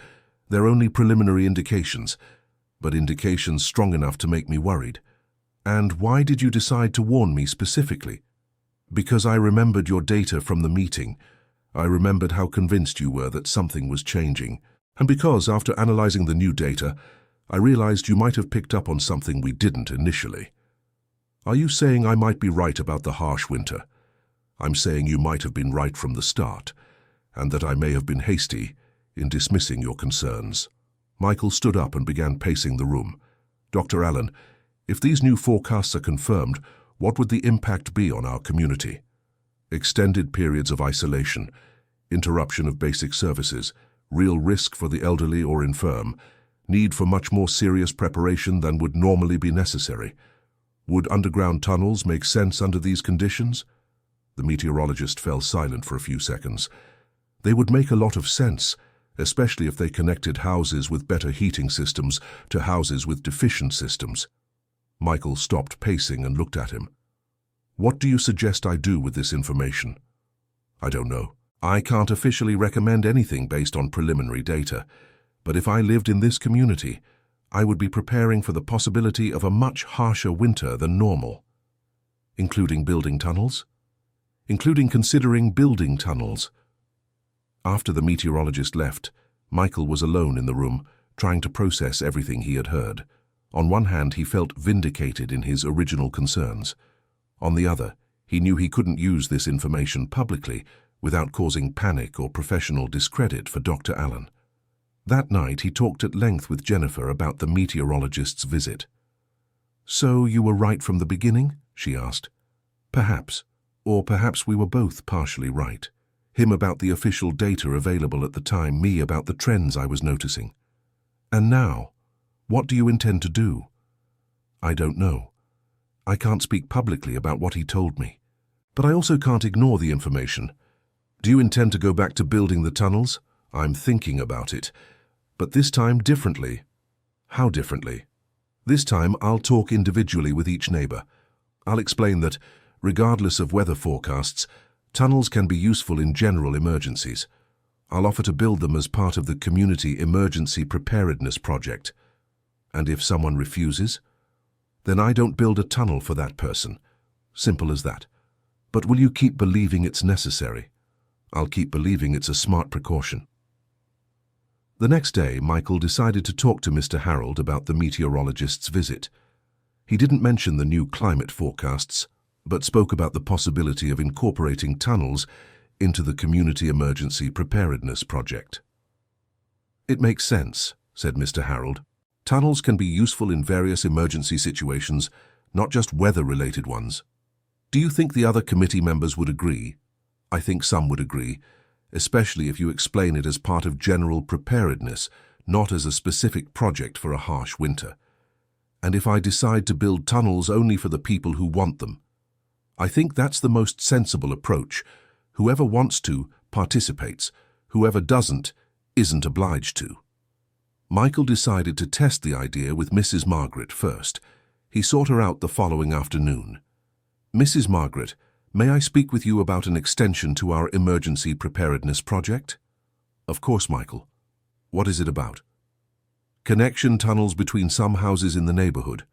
They're only preliminary indications, but indications strong enough to make me worried." "And why did you decide to warn me specifically?" "Because I remembered your data from the meeting. I remembered how convinced you were that something was changing. And because, after analyzing the new data, I realized you might have picked up on something we didn't initially." "Are you saying I might be right about the harsh winter?" I'm saying you might have been right from the start, and that I may have been hasty in dismissing your concerns." Michael stood up and began pacing the room. "Dr. Allen, if these new forecasts are confirmed, what would the impact be on our community? Extended periods of isolation, interruption of basic services, real risk for the elderly or infirm, need for much more serious preparation than would normally be necessary. Would underground tunnels make sense under these conditions?" The meteorologist fell silent for a few seconds. "They would make a lot of sense, especially if they connected houses with better heating systems to houses with deficient systems." Michael stopped pacing and looked at him. "What do you suggest I do with this information?" "I don't know. I can't officially recommend anything based on preliminary data, but if I lived in this community, I would be preparing for the possibility of a much harsher winter than normal." "Including building tunnels?" "Including considering building tunnels." After the meteorologist left, Michael was alone in the room, trying to process everything he had heard. On one hand, he felt vindicated in his original concerns. On the other, he knew he couldn't use this information publicly without causing panic or professional discredit for Dr. Allen. That night, he talked at length with Jennifer about the meteorologist's visit. "So you were right from the beginning?" she asked. "Perhaps. Or perhaps we were both partially right. Him about the official data available at the time, me about the trends I was noticing. And now, what do you intend to do?" "I don't know. I can't speak publicly about what he told me. But I also can't ignore the information. Do you intend to go back to building the tunnels?" "I'm thinking about it. But this time differently." "How differently?" "This time I'll talk individually with each neighbor. I'll explain that, regardless of weather forecasts, tunnels can be useful in general emergencies. I'll offer to build them as part of the Community Emergency Preparedness Project. And if someone refuses, then I don't build a tunnel for that person. Simple as that. But will you keep believing it's necessary?" "I'll keep believing it's a smart precaution." The next day, Michael decided to talk to Mr. Harold about the meteorologist's visit. He didn't mention the new climate forecasts, but spoke about the possibility of incorporating tunnels into the Community Emergency Preparedness Project. "It makes sense," said Mr. Harold. "Tunnels can be useful in various emergency situations, not just weather-related ones. Do you think the other committee members would agree?" "I think some would agree, especially if you explain it as part of general preparedness, not as a specific project for a harsh winter. And if I decide to build tunnels only for the people who want them. I think that's the most sensible approach. Whoever wants to participates. Whoever doesn't isn't obliged to." Michael decided to test the idea with Mrs. Margaret first. He sought her out the following afternoon. "Mrs. Margaret, may I speak with you about an extension to our emergency preparedness project?" "Of course, Michael. What is it about?" "Connection tunnels between some houses in the neighborhood."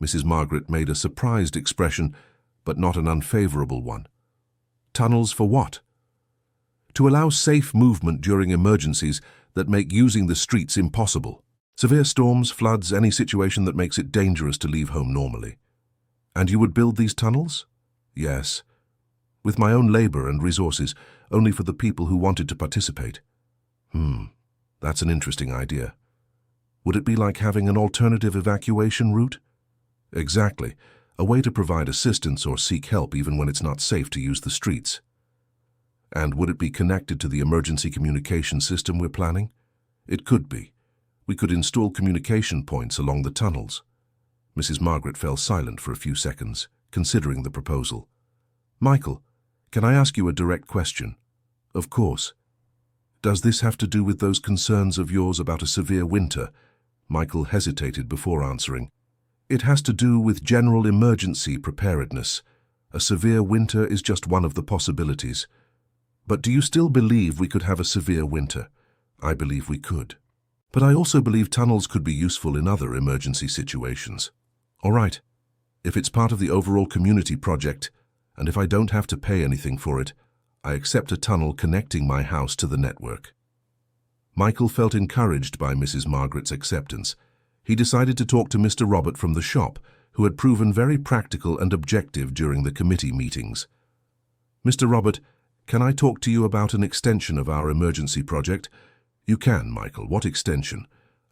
Mrs. Margaret made a surprised expression, but not an unfavorable one. "Tunnels for what?" "To allow safe movement during emergencies that make using the streets impossible. Severe storms, floods, any situation that makes it dangerous to leave home normally." "And you would build these tunnels?" "Yes. With my own labor and resources, only for the people who wanted to participate." That's an interesting idea. Would it be like having an alternative evacuation route?" "Exactly. A way to provide assistance or seek help even when it's not safe to use the streets." "And would it be connected to the emergency communication system we're planning?" "It could be. We could install communication points along the tunnels." Mrs. Margaret fell silent for a few seconds, considering the proposal. "Michael, can I ask you a direct question?" "Of course." "Does this have to do with those concerns of yours about a severe winter?" Michael hesitated before answering. "It has to do with general emergency preparedness. A severe winter is just one of the possibilities. But do you still believe we could have a severe winter?" "I believe we could. But I also believe tunnels could be useful in other emergency situations." "All right. If it's part of the overall community project, and if I don't have to pay anything for it, I accept a tunnel connecting my house to the network." Michael felt encouraged by Mrs. Margaret's acceptance. He decided to talk to Mr. Robert from the shop, who had proven very practical and objective during the committee meetings. Mr. Robert, can I talk to you about an extension of our emergency project? You can, Michael. What extension?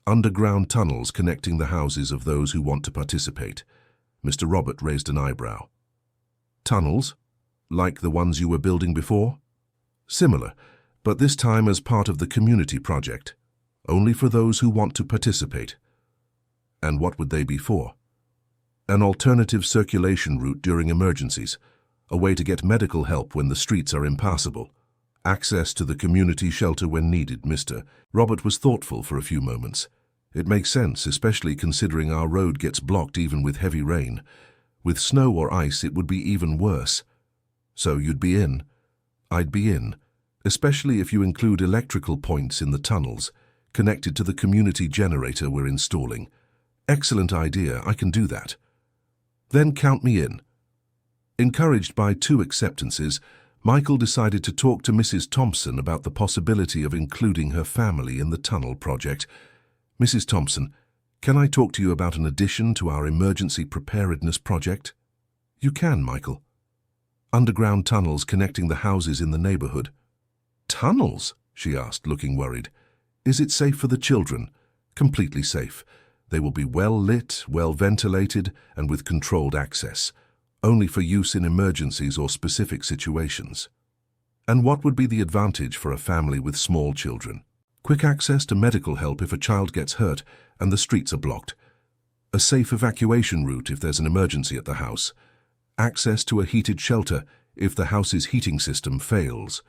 Underground tunnels connecting the houses of those who want to participate. Mr. Robert raised an eyebrow. Tunnels? Like the ones you were building before? Similar, but this time as part of the community project. Only for those who want to participate. And what would they be for? An alternative circulation route during emergencies, a way to get medical help when the streets are impassable, access to the community shelter when needed. Mr. Robert was thoughtful for a few moments. It makes sense, especially considering our road gets blocked even with heavy rain. With snow or ice, it would be even worse. So you'd be in? I'd be in, especially if you include electrical points in the tunnels, connected to the community generator we're installing. Excellent idea, I can do that. Then count me in. Encouraged by 2 acceptances, Michael decided to talk to Mrs. Thompson about the possibility of including her family in the tunnel project. Mrs. Thompson, can I talk to you about an addition to our emergency preparedness project? You can, Michael. Underground tunnels connecting the houses in the neighborhood. Tunnels? She asked, looking worried. Is it safe for the children? Completely safe. They will be well lit, well ventilated, and with controlled access. Only for use in emergencies or specific situations. And what would be the advantage for a family with small children? Quick access to medical help if a child gets hurt and the streets are blocked. A safe evacuation route if there's an emergency at the house. Access to a heated shelter if the house's heating system fails.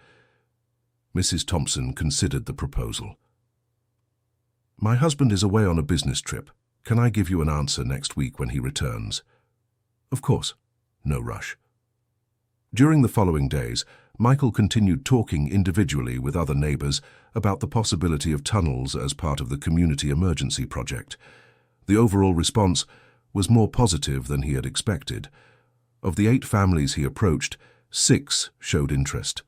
Mrs. Thompson considered the proposal. My husband is away on a business trip. Can I give you an answer next week when he returns? Of course. No rush. During the following days, Michael continued talking individually with other neighbors about the possibility of tunnels as part of the community emergency project. The overall response was more positive than he had expected. Of the 8 families he approached, 6 showed interest.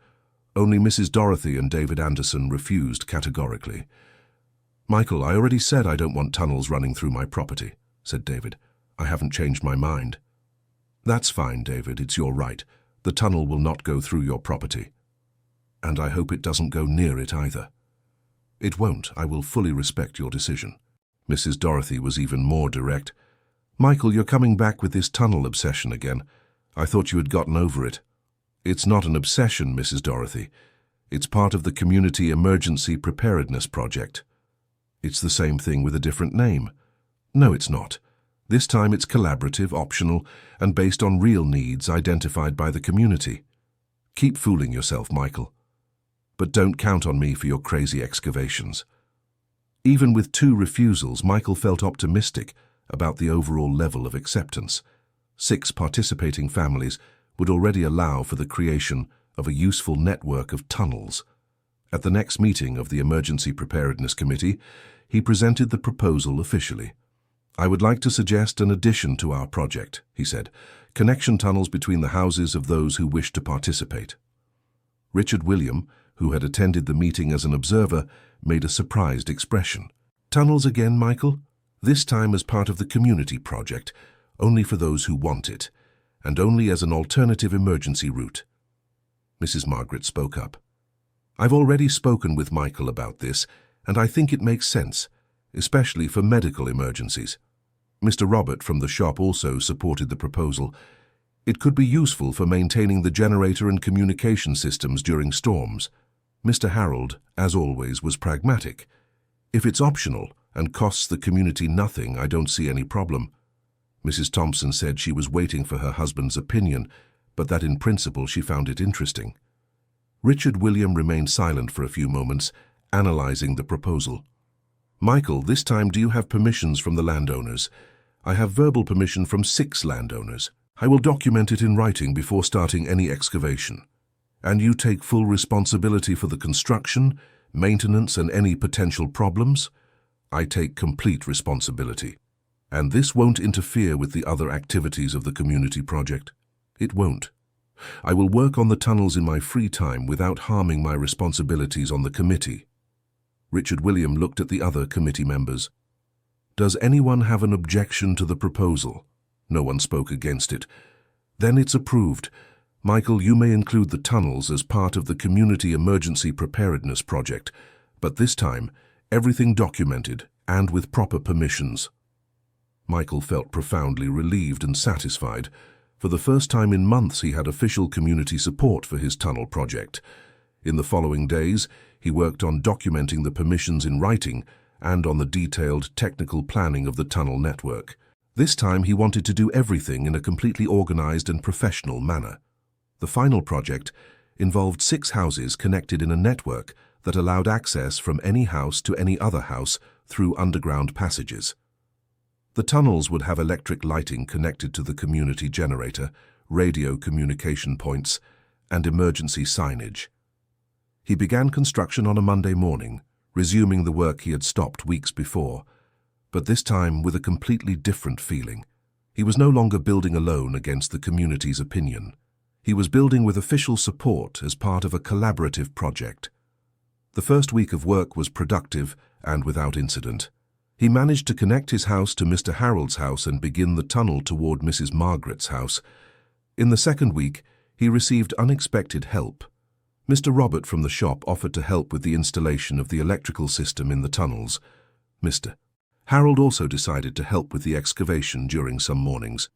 Only Mrs. Dorothy and David Anderson refused categorically. Michael, I already said I don't want tunnels running through my property, said David. I haven't changed my mind. That's fine, David, it's your right. The tunnel will not go through your property. And I hope it doesn't go near it either. It won't. I will fully respect your decision. Mrs. Dorothy was even more direct. Michael, you're coming back with this tunnel obsession again. I thought you had gotten over it. It's not an obsession, Mrs. Dorothy. It's part of the Community Emergency Preparedness Project. It's the same thing with a different name. No, it's not. This time it's collaborative, optional, and based on real needs identified by the community. Keep fooling yourself, Michael. But don't count on me for your crazy excavations. Even with 2 refusals, Michael felt optimistic about the overall level of acceptance. 6 participating families would already allow for the creation of a useful network of tunnels. At the next meeting of the Emergency Preparedness Committee, he presented the proposal officially. I would like to suggest an addition to our project, he said, connection tunnels between the houses of those who wish to participate. Richard William, who had attended the meeting as an observer, made a surprised expression. Tunnels again, Michael? This time as part of the community project, only for those who want it, and only as an alternative emergency route. Mrs. Margaret spoke up. I've already spoken with Michael about this, and I think it makes sense, especially for medical emergencies. Mr. Robert from the shop also supported the proposal. It could be useful for maintaining the generator and communication systems during storms. Mr. Harold, as always, was pragmatic. If it's optional and costs the community nothing, I don't see any problem. Mrs. Thompson said she was waiting for her husband's opinion, but that in principle she found it interesting. Richard William remained silent for a few moments, analyzing the proposal. Michael, this time do you have permissions from the landowners? I have verbal permission from 6 landowners. I will document it in writing before starting any excavation. And you take full responsibility for the construction, maintenance, and any potential problems? I take complete responsibility. And this won't interfere with the other activities of the community project? It won't. I will work on the tunnels in my free time without harming my responsibilities on the committee. Richard William looked at the other committee members. Does anyone have an objection to the proposal? No one spoke against it. Then it's approved. Michael, you may include the tunnels as part of the Community Emergency Preparedness Project, but this time, everything documented and with proper permissions. Michael felt profoundly relieved and satisfied. For the first time in months, he had official community support for his tunnel project. In the following days, he worked on documenting the permissions in writing and on the detailed technical planning of the tunnel network. This time, he wanted to do everything in a completely organized and professional manner. The final project involved 6 houses connected in a network that allowed access from any house to any other house through underground passages. The tunnels would have electric lighting connected to the community generator, radio communication points, and emergency signage. He began construction on a Monday morning, resuming the work he had stopped weeks before, but this time with a completely different feeling. He was no longer building alone against the community's opinion. He was building with official support as part of a collaborative project. The first week of work was productive and without incident. He managed to connect his house to Mr. Harold's house and begin the tunnel toward Mrs. Margaret's house. In the second week, he received unexpected help. Mr. Robert from the shop offered to help with the installation of the electrical system in the tunnels. Mr. Harold also decided to help with the excavation during some mornings.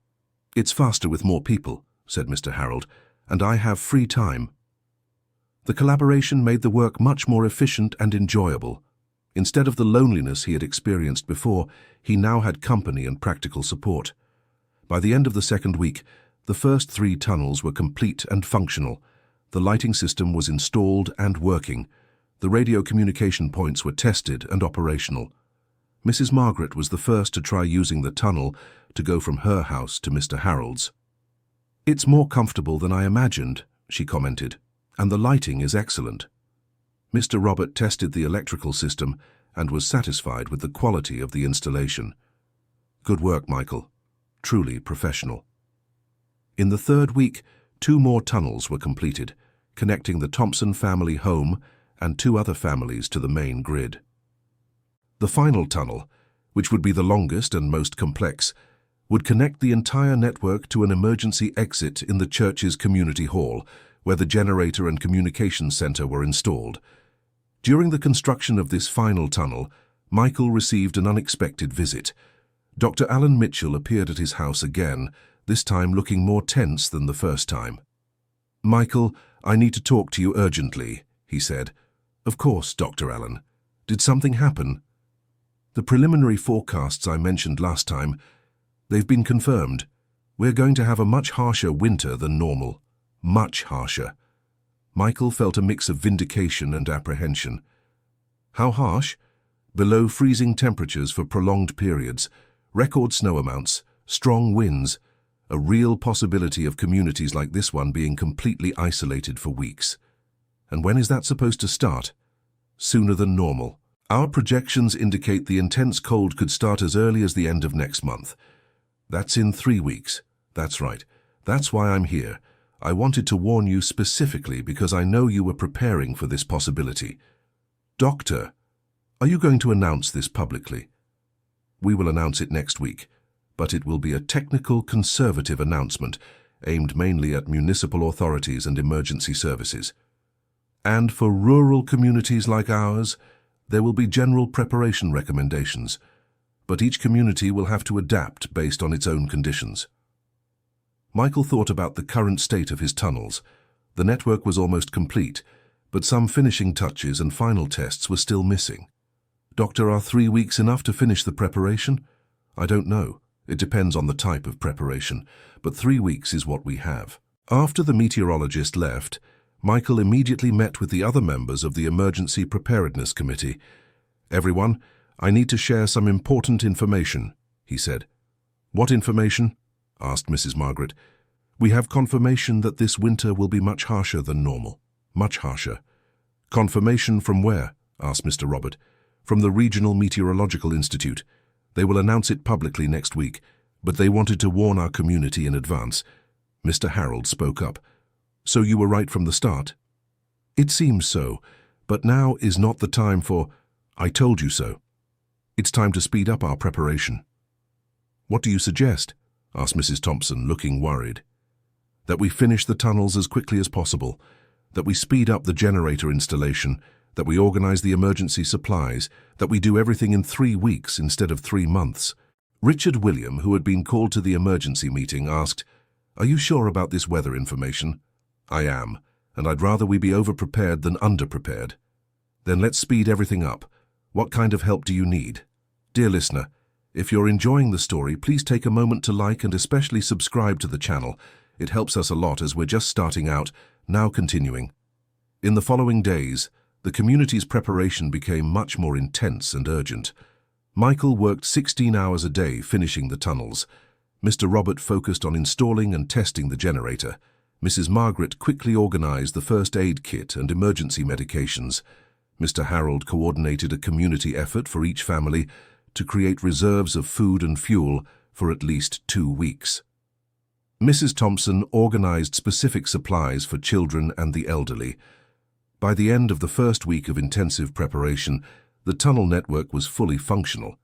"It's faster with more people," said Mr. Harold, "and I have free time." The collaboration made the work much more efficient and enjoyable. Instead of the loneliness he had experienced before, he now had company and practical support. By the end of the second week, the first 3 tunnels were complete and functional. The lighting system was installed and working. The radio communication points were tested and operational. Mrs. Margaret was the first to try using the tunnel to go from her house to Mr. Harold's. "It's more comfortable than I imagined," she commented, "and the lighting is excellent." Mr. Robert tested the electrical system and was satisfied with the quality of the installation. "Good work, Michael. Truly professional." In the third week, 2 more tunnels were completed, connecting the Thompson family home and 2 other families to the main grid. The final tunnel, which would be the longest and most complex, would connect the entire network to an emergency exit in the church's community hall, where the generator and communications center were installed. During the construction of this final tunnel, Michael received an unexpected visit. Dr. Alan Mitchell appeared at his house again, this time looking more tense than the first time. "Michael, I need to talk to you urgently," he said. "Of course, Dr. Allen. Did something happen?" "The preliminary forecasts I mentioned last time, they've been confirmed. We're going to have a much harsher winter than normal. Much harsher." Michael felt a mix of vindication and apprehension. "How harsh?" "Below freezing temperatures for prolonged periods, record snow amounts, strong winds, a real possibility of communities like this one being completely isolated for weeks. And when is that supposed to start?" "Sooner than normal. Our projections indicate the intense cold could start as early as the end of next month. That's in 3 weeks. That's right. That's why I'm here. I wanted to warn you specifically because I know you were preparing for this possibility." "Doctor, are you going to announce this publicly?" "We will announce it next week, but it will be a technical, conservative announcement aimed mainly at municipal authorities and emergency services. And for rural communities like ours, there will be general preparation recommendations, but each community will have to adapt based on its own conditions." Michael thought about the current state of his tunnels. The network was almost complete, but some finishing touches and final tests were still missing. "Doctor, are 3 weeks enough to finish the preparation?" "I don't know. It depends on the type of preparation, but 3 weeks is what we have." After the meteorologist left, Michael immediately met with the other members of the Emergency Preparedness Committee. "Everyone, I need to share some important information," he said. "What information?" asked Mrs. Margaret. "We have confirmation that this winter will be much harsher than normal. Much harsher." "Confirmation from where?" asked Mr. Robert. "From the Regional Meteorological Institute. They will announce it publicly next week, but they wanted to warn our community in advance." Mr. Harold spoke up. "So you were right from the start?" "It seems so, but now is not the time for—" "I told you so. It's time to speed up our preparation." "What do you suggest?" asked Mrs. Thompson, looking worried. that we finish the tunnels as quickly as possible, that we speed up the generator installation, that we organize the emergency supplies, that we do everything in 3 weeks instead of 3 months. Richard William, who had been called to the emergency meeting, asked, "Are you sure about this weather information?" "I am, and I'd rather we be over-prepared than under-prepared." "Then let's speed everything up. What kind of help do you need?" Dear listener, if you're enjoying the story, please take a moment to like and especially subscribe to the channel. It helps us a lot as we're just starting out. Now continuing. In the following days, the community's preparation became much more intense and urgent. Michael worked 16 hours a day finishing the tunnels. Mr. Robert focused on installing and testing the generator. Mrs. Margaret quickly organized the first aid kit and emergency medications. Mr. Harold coordinated a community effort for each family to create reserves of food and fuel for at least 2 weeks. Mrs. Thompson organized specific supplies for children and the elderly. By the end of the first week of intensive preparation, the tunnel network was fully functional.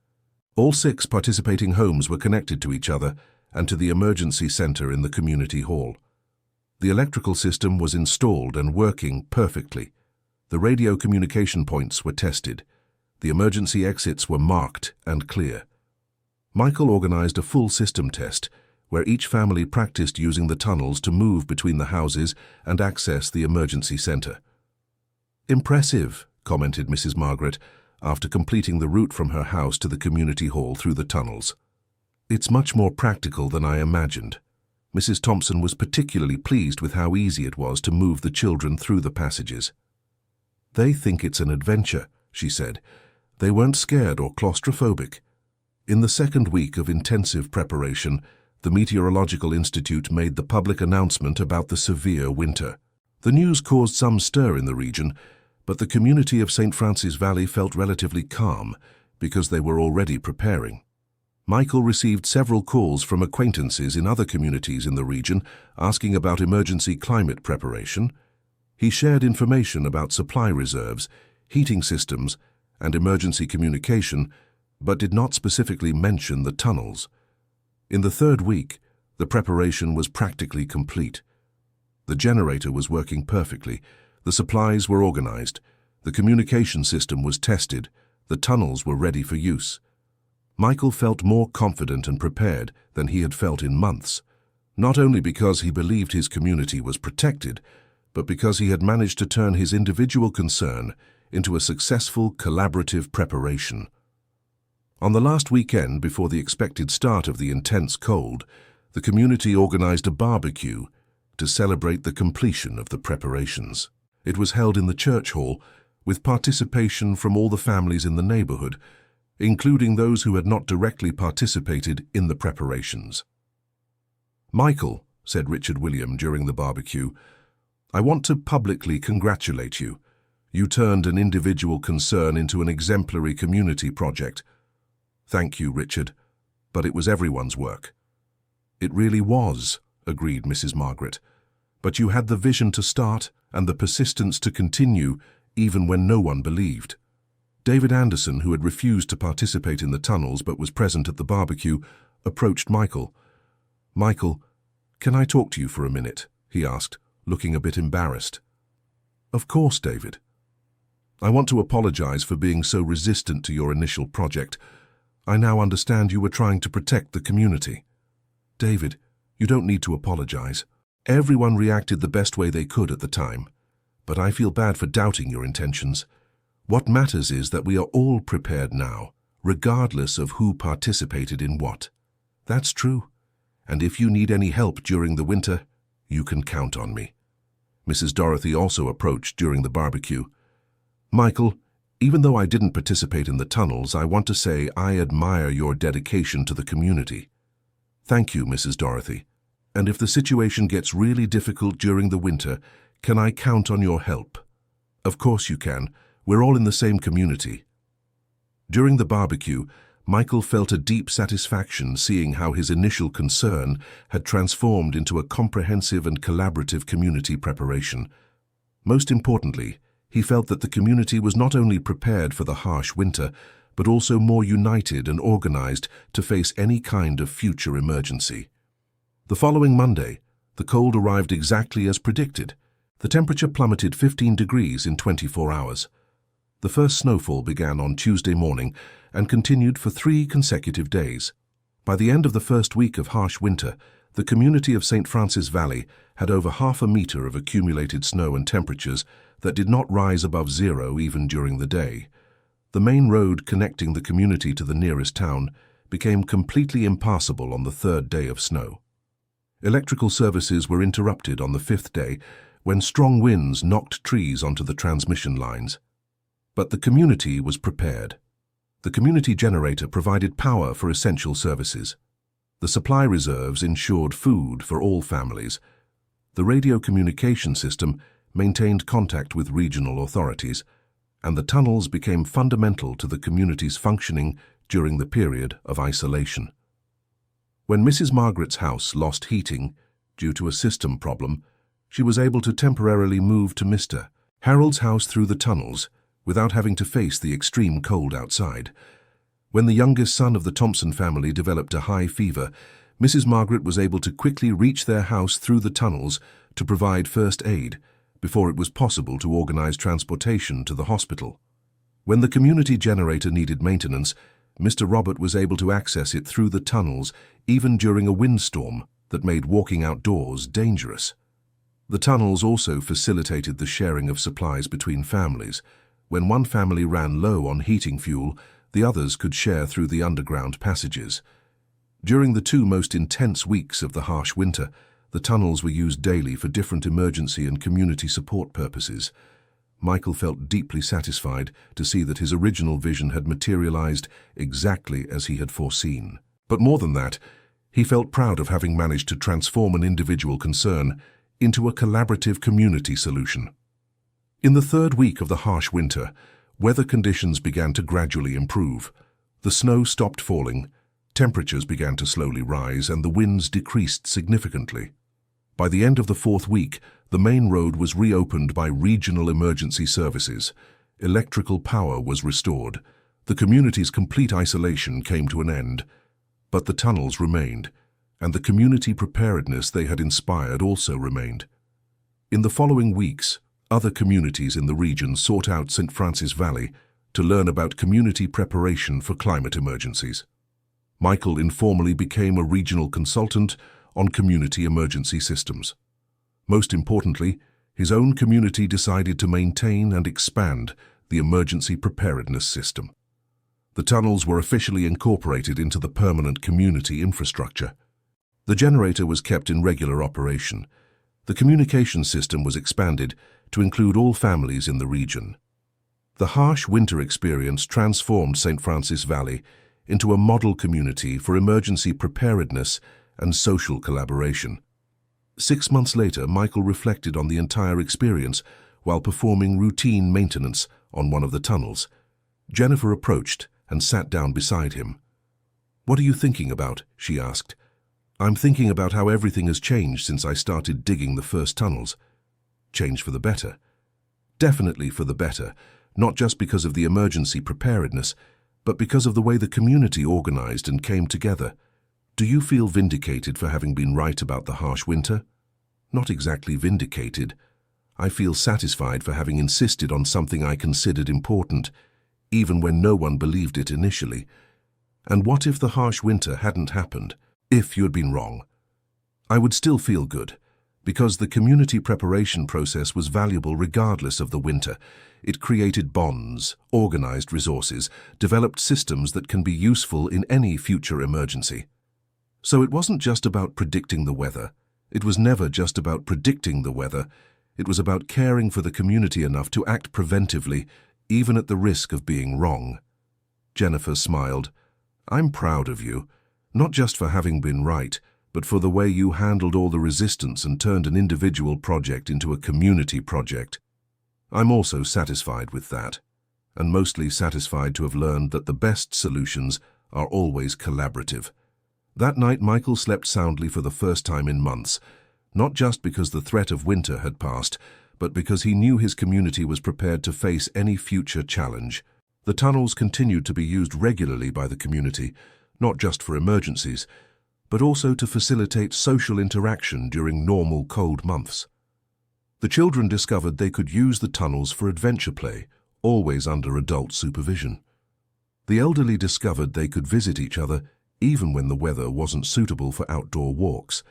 All 6 participating homes were connected to each other and to the emergency center in the community hall. The electrical system was installed and working perfectly. The radio communication points were tested. The emergency exits were marked and clear. Michael organized a full system test, where each family practiced using the tunnels to move between the houses and access the emergency center. "Impressive," commented Mrs. Margaret, after completing the route from her house to the community hall through the tunnels. "It's much more practical than I imagined." Mrs. Thompson was particularly pleased with how easy it was to move the children through the passages. "They think it's an adventure," she said. "They weren't scared or claustrophobic." In the second week of intensive preparation, the Meteorological Institute made the public announcement about the severe winter. The news caused some stir in the region, but the community of St. Francis Valley felt relatively calm because they were already preparing. Michael received several calls from acquaintances in other communities in the region asking about emergency climate preparation. He shared information about supply reserves, heating systems, and emergency communication, but did not specifically mention the tunnels. In the third week, the preparation was practically complete. The generator was working perfectly, the supplies were organized, the communication system was tested, the tunnels were ready for use. Michael felt more confident and prepared than he had felt in months, not only because he believed his community was protected, but because he had managed to turn his individual concern into a successful collaborative preparation. On the last weekend before the expected start of the intense cold, the community organized a barbecue to celebrate the completion of the preparations. It was held in the church hall with participation from all the families in the neighborhood, including those who had not directly participated in the preparations. "Michael," said Richard William during the barbecue, "I want to publicly congratulate you. You turned an individual concern into an exemplary community project." "Thank you, Richard, but it was everyone's work." "It really was," agreed Mrs. Margaret. "But you had the vision to start and the persistence to continue even when no one believed." David Anderson, who had refused to participate in the tunnels but was present at the barbecue, approached Michael. "Michael, can I talk to you for a minute?" he asked, looking a bit embarrassed. "Of course, David. I want to apologize for being so resistant to your initial project. I now understand you were trying to protect the community." "David, you don't need to apologize. Everyone reacted the best way they could at the time. But I feel bad for doubting your intentions. What matters is that we are all prepared now, regardless of who participated in what." "That's true. And if you need any help during the winter, you can count on me." Mrs. Dorothy also approached during the barbecue. "Michael, even though I didn't participate in the tunnels, I want to say I admire your dedication to the community." "Thank you, Mrs. Dorothy. And if the situation gets really difficult during the winter, can I count on your help?" "Of course you can. We're all in the same community." During the barbecue, Michael felt a deep satisfaction seeing how his initial concern had transformed into a comprehensive and collaborative community preparation. Most importantly, he felt that the community was not only prepared for the harsh winter, but also more united and organized to face any kind of future emergency. The following Monday, The cold arrived exactly as predicted. The temperature plummeted 15 degrees in 24 hours. The first snowfall began on Tuesday morning and continued for 3 consecutive days. By the end of the first week of harsh winter, the community of St. Francis Valley had over half a meter of accumulated snow and temperatures that did not rise above zero even during the day. The main road connecting the community to the nearest town became completely impassable on the 3rd day of snow. Electrical services were interrupted on the 5th day when strong winds knocked trees onto the transmission lines. But the community was prepared. The community generator provided power for essential services. The supply reserves ensured food for all families. The radio communication system maintained contact with regional authorities, and the tunnels became fundamental to the community's functioning during the period of isolation. When Mrs. Margaret's house lost heating due to a system problem, she was able to temporarily move to Mr. Harold's house through the tunnels without having to face the extreme cold outside. When the youngest son of the Thompson family developed a high fever, Mrs. Margaret was able to quickly reach their house through the tunnels to provide first aid before it was possible to organize transportation to the hospital. When the community generator needed maintenance, Mr. Robert was able to access it through the tunnels even during a windstorm that made walking outdoors dangerous. The tunnels also facilitated the sharing of supplies between families. When one family ran low on heating fuel, the others could share through the underground passages. During the 2 most intense weeks of the harsh winter, the tunnels were used daily for different emergency and community support purposes. Michael felt deeply satisfied to see that his original vision had materialized exactly as he had foreseen. But more than that, he felt proud of having managed to transform an individual concern into a collaborative community solution. In the 3rd week of the harsh winter, weather conditions began to gradually improve. The snow stopped falling, temperatures began to slowly rise, and the winds decreased significantly. By the end of the 4th week, the main road was reopened by regional emergency services. Electrical power was restored. The community's complete isolation came to an end. But the tunnels remained, and the community preparedness they had inspired also remained. In the following weeks, other communities in the region sought out St. Francis Valley to learn about community preparation for climate emergencies. Michael informally became a regional consultant on community emergency systems. Most importantly, his own community decided to maintain and expand the emergency preparedness system. The tunnels were officially incorporated into the permanent community infrastructure. The generator was kept in regular operation. The communication system was expanded to include all families in the region. The harsh winter experience transformed St. Francis Valley into a model community for emergency preparedness and social collaboration. 6 months later, Michael reflected on the entire experience while performing routine maintenance on one of the tunnels. Jennifer approached and sat down beside him. "What are you thinking about?" she asked. "I'm thinking about how everything has changed since I started digging the first tunnels." "Change for the better?" "Definitely for the better, not just because of the emergency preparedness, but because of the way the community organized and came together. Do you feel vindicated for having been right about the harsh winter?" "Not exactly vindicated. I feel satisfied for having insisted on something I considered important, even when no one believed it initially. And what if the harsh winter hadn't happened? If you had been wrong?" "I would still feel good, because the community preparation process was valuable regardless of the winter. It created bonds, organized resources, developed systems that can be useful in any future emergency. So it wasn't just about predicting the weather. It was never just about predicting the weather. It was about caring for the community enough to act preventively, even at the risk of being wrong." Jennifer smiled. "I'm proud of you, not just for having been right, but for the way you handled all the resistance and turned an individual project into a community project. I'm also satisfied with that, and mostly satisfied to have learned that the best solutions are always collaborative." That night, Michael slept soundly for the first time in months, not just because the threat of winter had passed, but because he knew his community was prepared to face any future challenge. The tunnels continued to be used regularly by the community, not just for emergencies, but also to facilitate social interaction during normal cold months. The children discovered they could use the tunnels for adventure play, always under adult supervision. The elderly discovered they could visit each other even when the weather wasn't suitable for outdoor walks.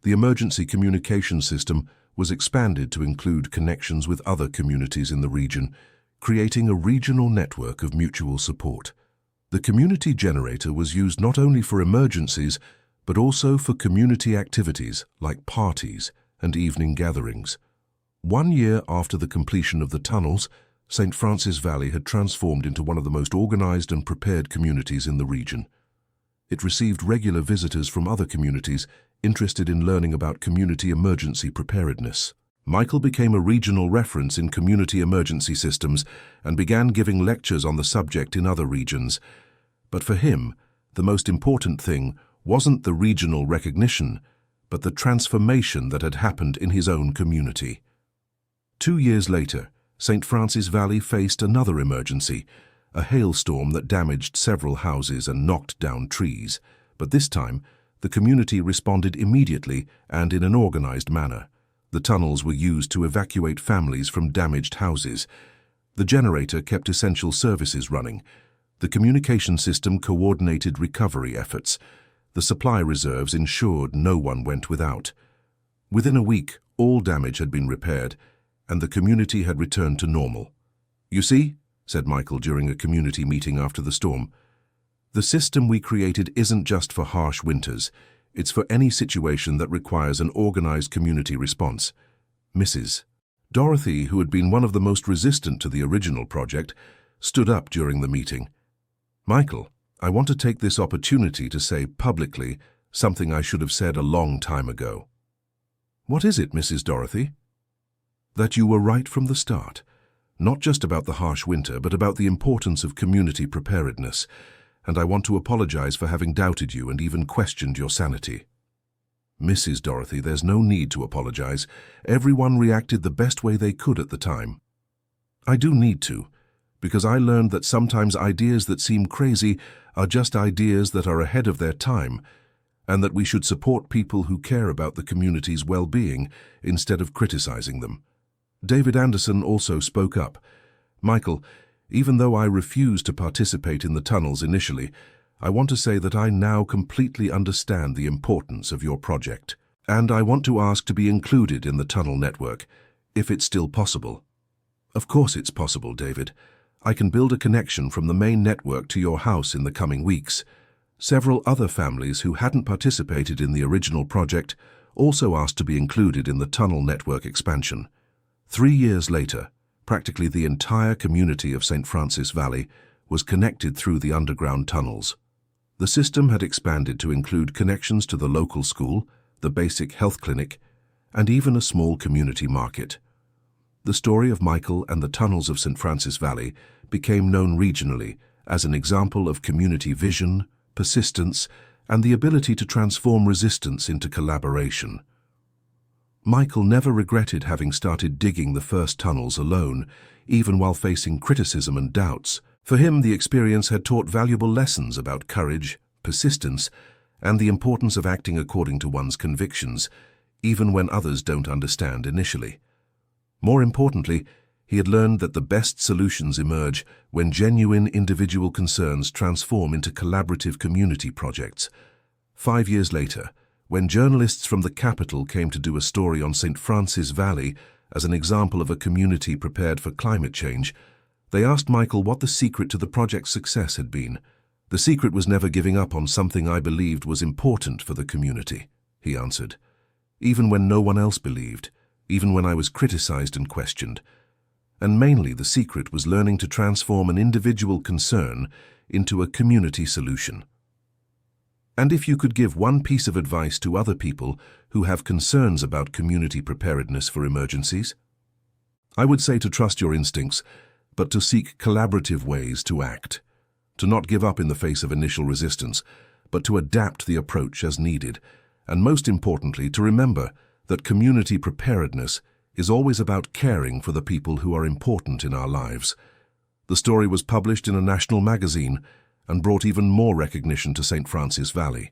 The emergency communication system was expanded to include connections with other communities in the region, creating a regional network of mutual support. The community generator was used not only for emergencies, but also for community activities like parties and evening gatherings. 1 year after the completion of the tunnels, St. Francis Valley had transformed into one of the most organized and prepared communities in the region. It received regular visitors from other communities interested in learning about community emergency preparedness. Michael became a regional reference in community emergency systems and began giving lectures on the subject in other regions. But for him, the most important thing wasn't the regional recognition, but the transformation that had happened in his own community. 2 years later, St. Francis Valley faced another emergency, a hailstorm that damaged several houses and knocked down trees. But this time, the community responded immediately and in an organized manner. The tunnels were used to evacuate families from damaged houses. The generator kept essential services running. The communication system coordinated recovery efforts. The supply reserves ensured no one went without. Within a week, all damage had been repaired, and the community had returned to normal. "You see," said Michael during a community meeting after the storm, "the system we created isn't just for harsh winters. It's for any situation that requires an organized community response." Mrs. Dorothy, who had been one of the most resistant to the original project, stood up during the meeting. "Michael, I want to take this opportunity to say publicly something I should have said a long time ago." "What is it, Mrs. Dorothy?" "That you were right from the start, not just about the harsh winter, but about the importance of community preparedness, and I want to apologize for having doubted you and even questioned your sanity." "Mrs. Dorothy, there's no need to apologize. Everyone reacted the best way they could at the time." "I do need to, because I learned that sometimes ideas that seem crazy are just ideas that are ahead of their time, and that we should support people who care about the community's well-being instead of criticizing them." David Anderson also spoke up. "Michael, even though I refused to participate in the tunnels initially, I want to say that I now completely understand the importance of your project, and I want to ask to be included in the tunnel network, if it's still possible." "Of course it's possible, David. I can build a connection from the main network to your house in the coming weeks." Several other families who hadn't participated in the original project also asked to be included in the tunnel network expansion. 3 years later, practically the entire community of St. Francis Valley was connected through the underground tunnels. The system had expanded to include connections to the local school, the basic health clinic, and even a small community market. The story of Michael and the tunnels of St. Francis Valley became known regionally as an example of community vision, persistence, and the ability to transform resistance into collaboration. Michael never regretted having started digging the first tunnels alone, even while facing criticism and doubts. For him, the experience had taught valuable lessons about courage, persistence, and the importance of acting according to one's convictions, even when others don't understand initially. More importantly, he had learned that the best solutions emerge when genuine individual concerns transform into collaborative community projects. 5 years later, when journalists from the capital came to do a story on St. Francis Valley as an example of a community prepared for climate change, they asked Michael what the secret to the project's success had been. "The secret was never giving up on something I believed was important for the community," he answered. "Even when no one else believed, even when I was criticized and questioned. And mainly the secret was learning to transform an individual concern into a community solution." And if you could give one piece of advice to other people who have concerns about community preparedness for emergencies, I would say to trust your instincts, but to seek collaborative ways to act. To not give up in the face of initial resistance, but to adapt the approach as needed. And most importantly, to remember that community preparedness is always about caring for the people who are important in our lives. The story was published in a national magazine and brought even more recognition to St. Francis Valley.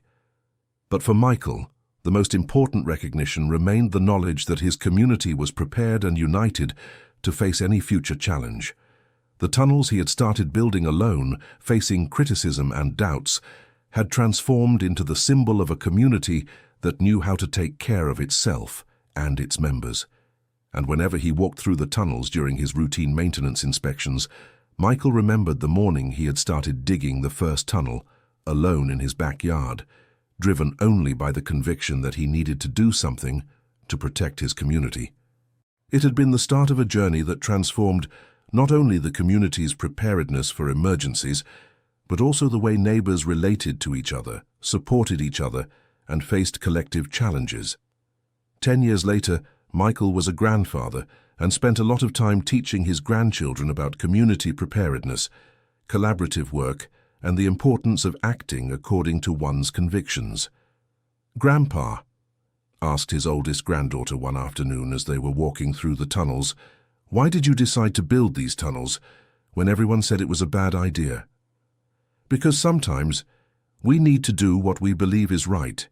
But for Michael, the most important recognition remained the knowledge that his community was prepared and united to face any future challenge. The tunnels he had started building alone, facing criticism and doubts, had transformed into the symbol of a community that knew how to take care of itself and its members. And whenever he walked through the tunnels during his routine maintenance inspections, Michael remembered the morning he had started digging the first tunnel, alone in his backyard, driven only by the conviction that he needed to do something to protect his community. It had been the start of a journey that transformed not only the community's preparedness for emergencies, but also the way neighbors related to each other, supported each other, and faced collective challenges. 10 years later, Michael was a grandfather and spent a lot of time teaching his grandchildren about community preparedness, collaborative work, and the importance of acting according to one's convictions. "Grandpa," asked his oldest granddaughter one afternoon as they were walking through the tunnels, "why did you decide to build these tunnels when everyone said it was a bad idea?" "Because sometimes we need to do what we believe is right,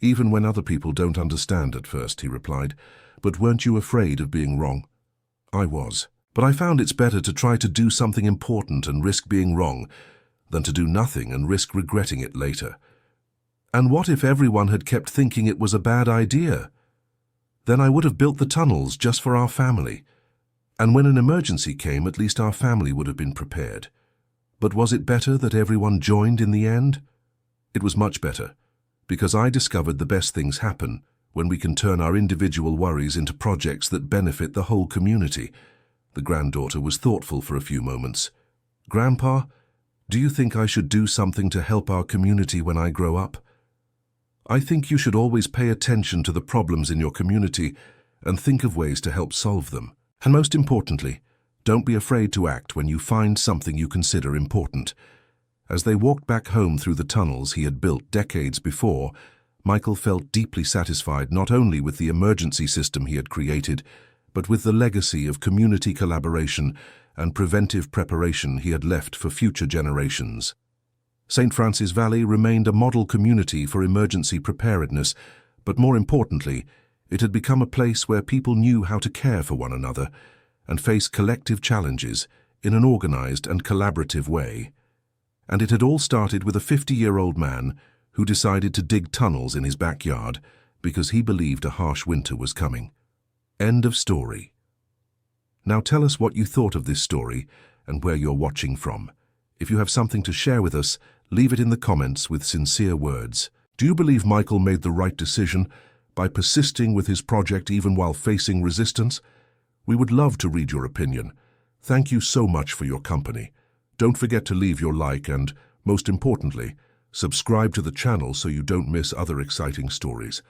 even when other people don't understand at first," he replied. "But weren't you afraid of being wrong?" "I was. But I found it's better to try to do something important and risk being wrong than to do nothing and risk regretting it later." "And what if everyone had kept thinking it was a bad idea? Then I would have built the tunnels just for our family. And when an emergency came, at least our family would have been prepared. But was it better that everyone joined in the end?" "It was much better, because I discovered the best things happen when we can turn our individual worries into projects that benefit the whole community." The granddaughter was thoughtful for a few moments. "Grandpa, do you think I should do something to help our community when I grow up?" "I think you should always pay attention to the problems in your community and think of ways to help solve them. And most importantly, don't be afraid to act when you find something you consider important." As they walked back home through the tunnels he had built decades before, Michael felt deeply satisfied not only with the emergency system he had created, but with the legacy of community collaboration and preventive preparation he had left for future generations. St. Francis Valley remained a model community for emergency preparedness, but more importantly, it had become a place where people knew how to care for one another and face collective challenges in an organized and collaborative way. And it had all started with a 50-year-old man who decided to dig tunnels in his backyard because he believed a harsh winter was coming. End of story. Now tell us what you thought of this story and where you're watching from. If you have something to share with us, leave it in the comments with sincere words. Do you believe Michael made the right decision by persisting with his project even while facing resistance? We would love to read your opinion. Thank you so much for your company. Don't forget to leave your like and, most importantly, subscribe to the channel so you don't miss other exciting stories.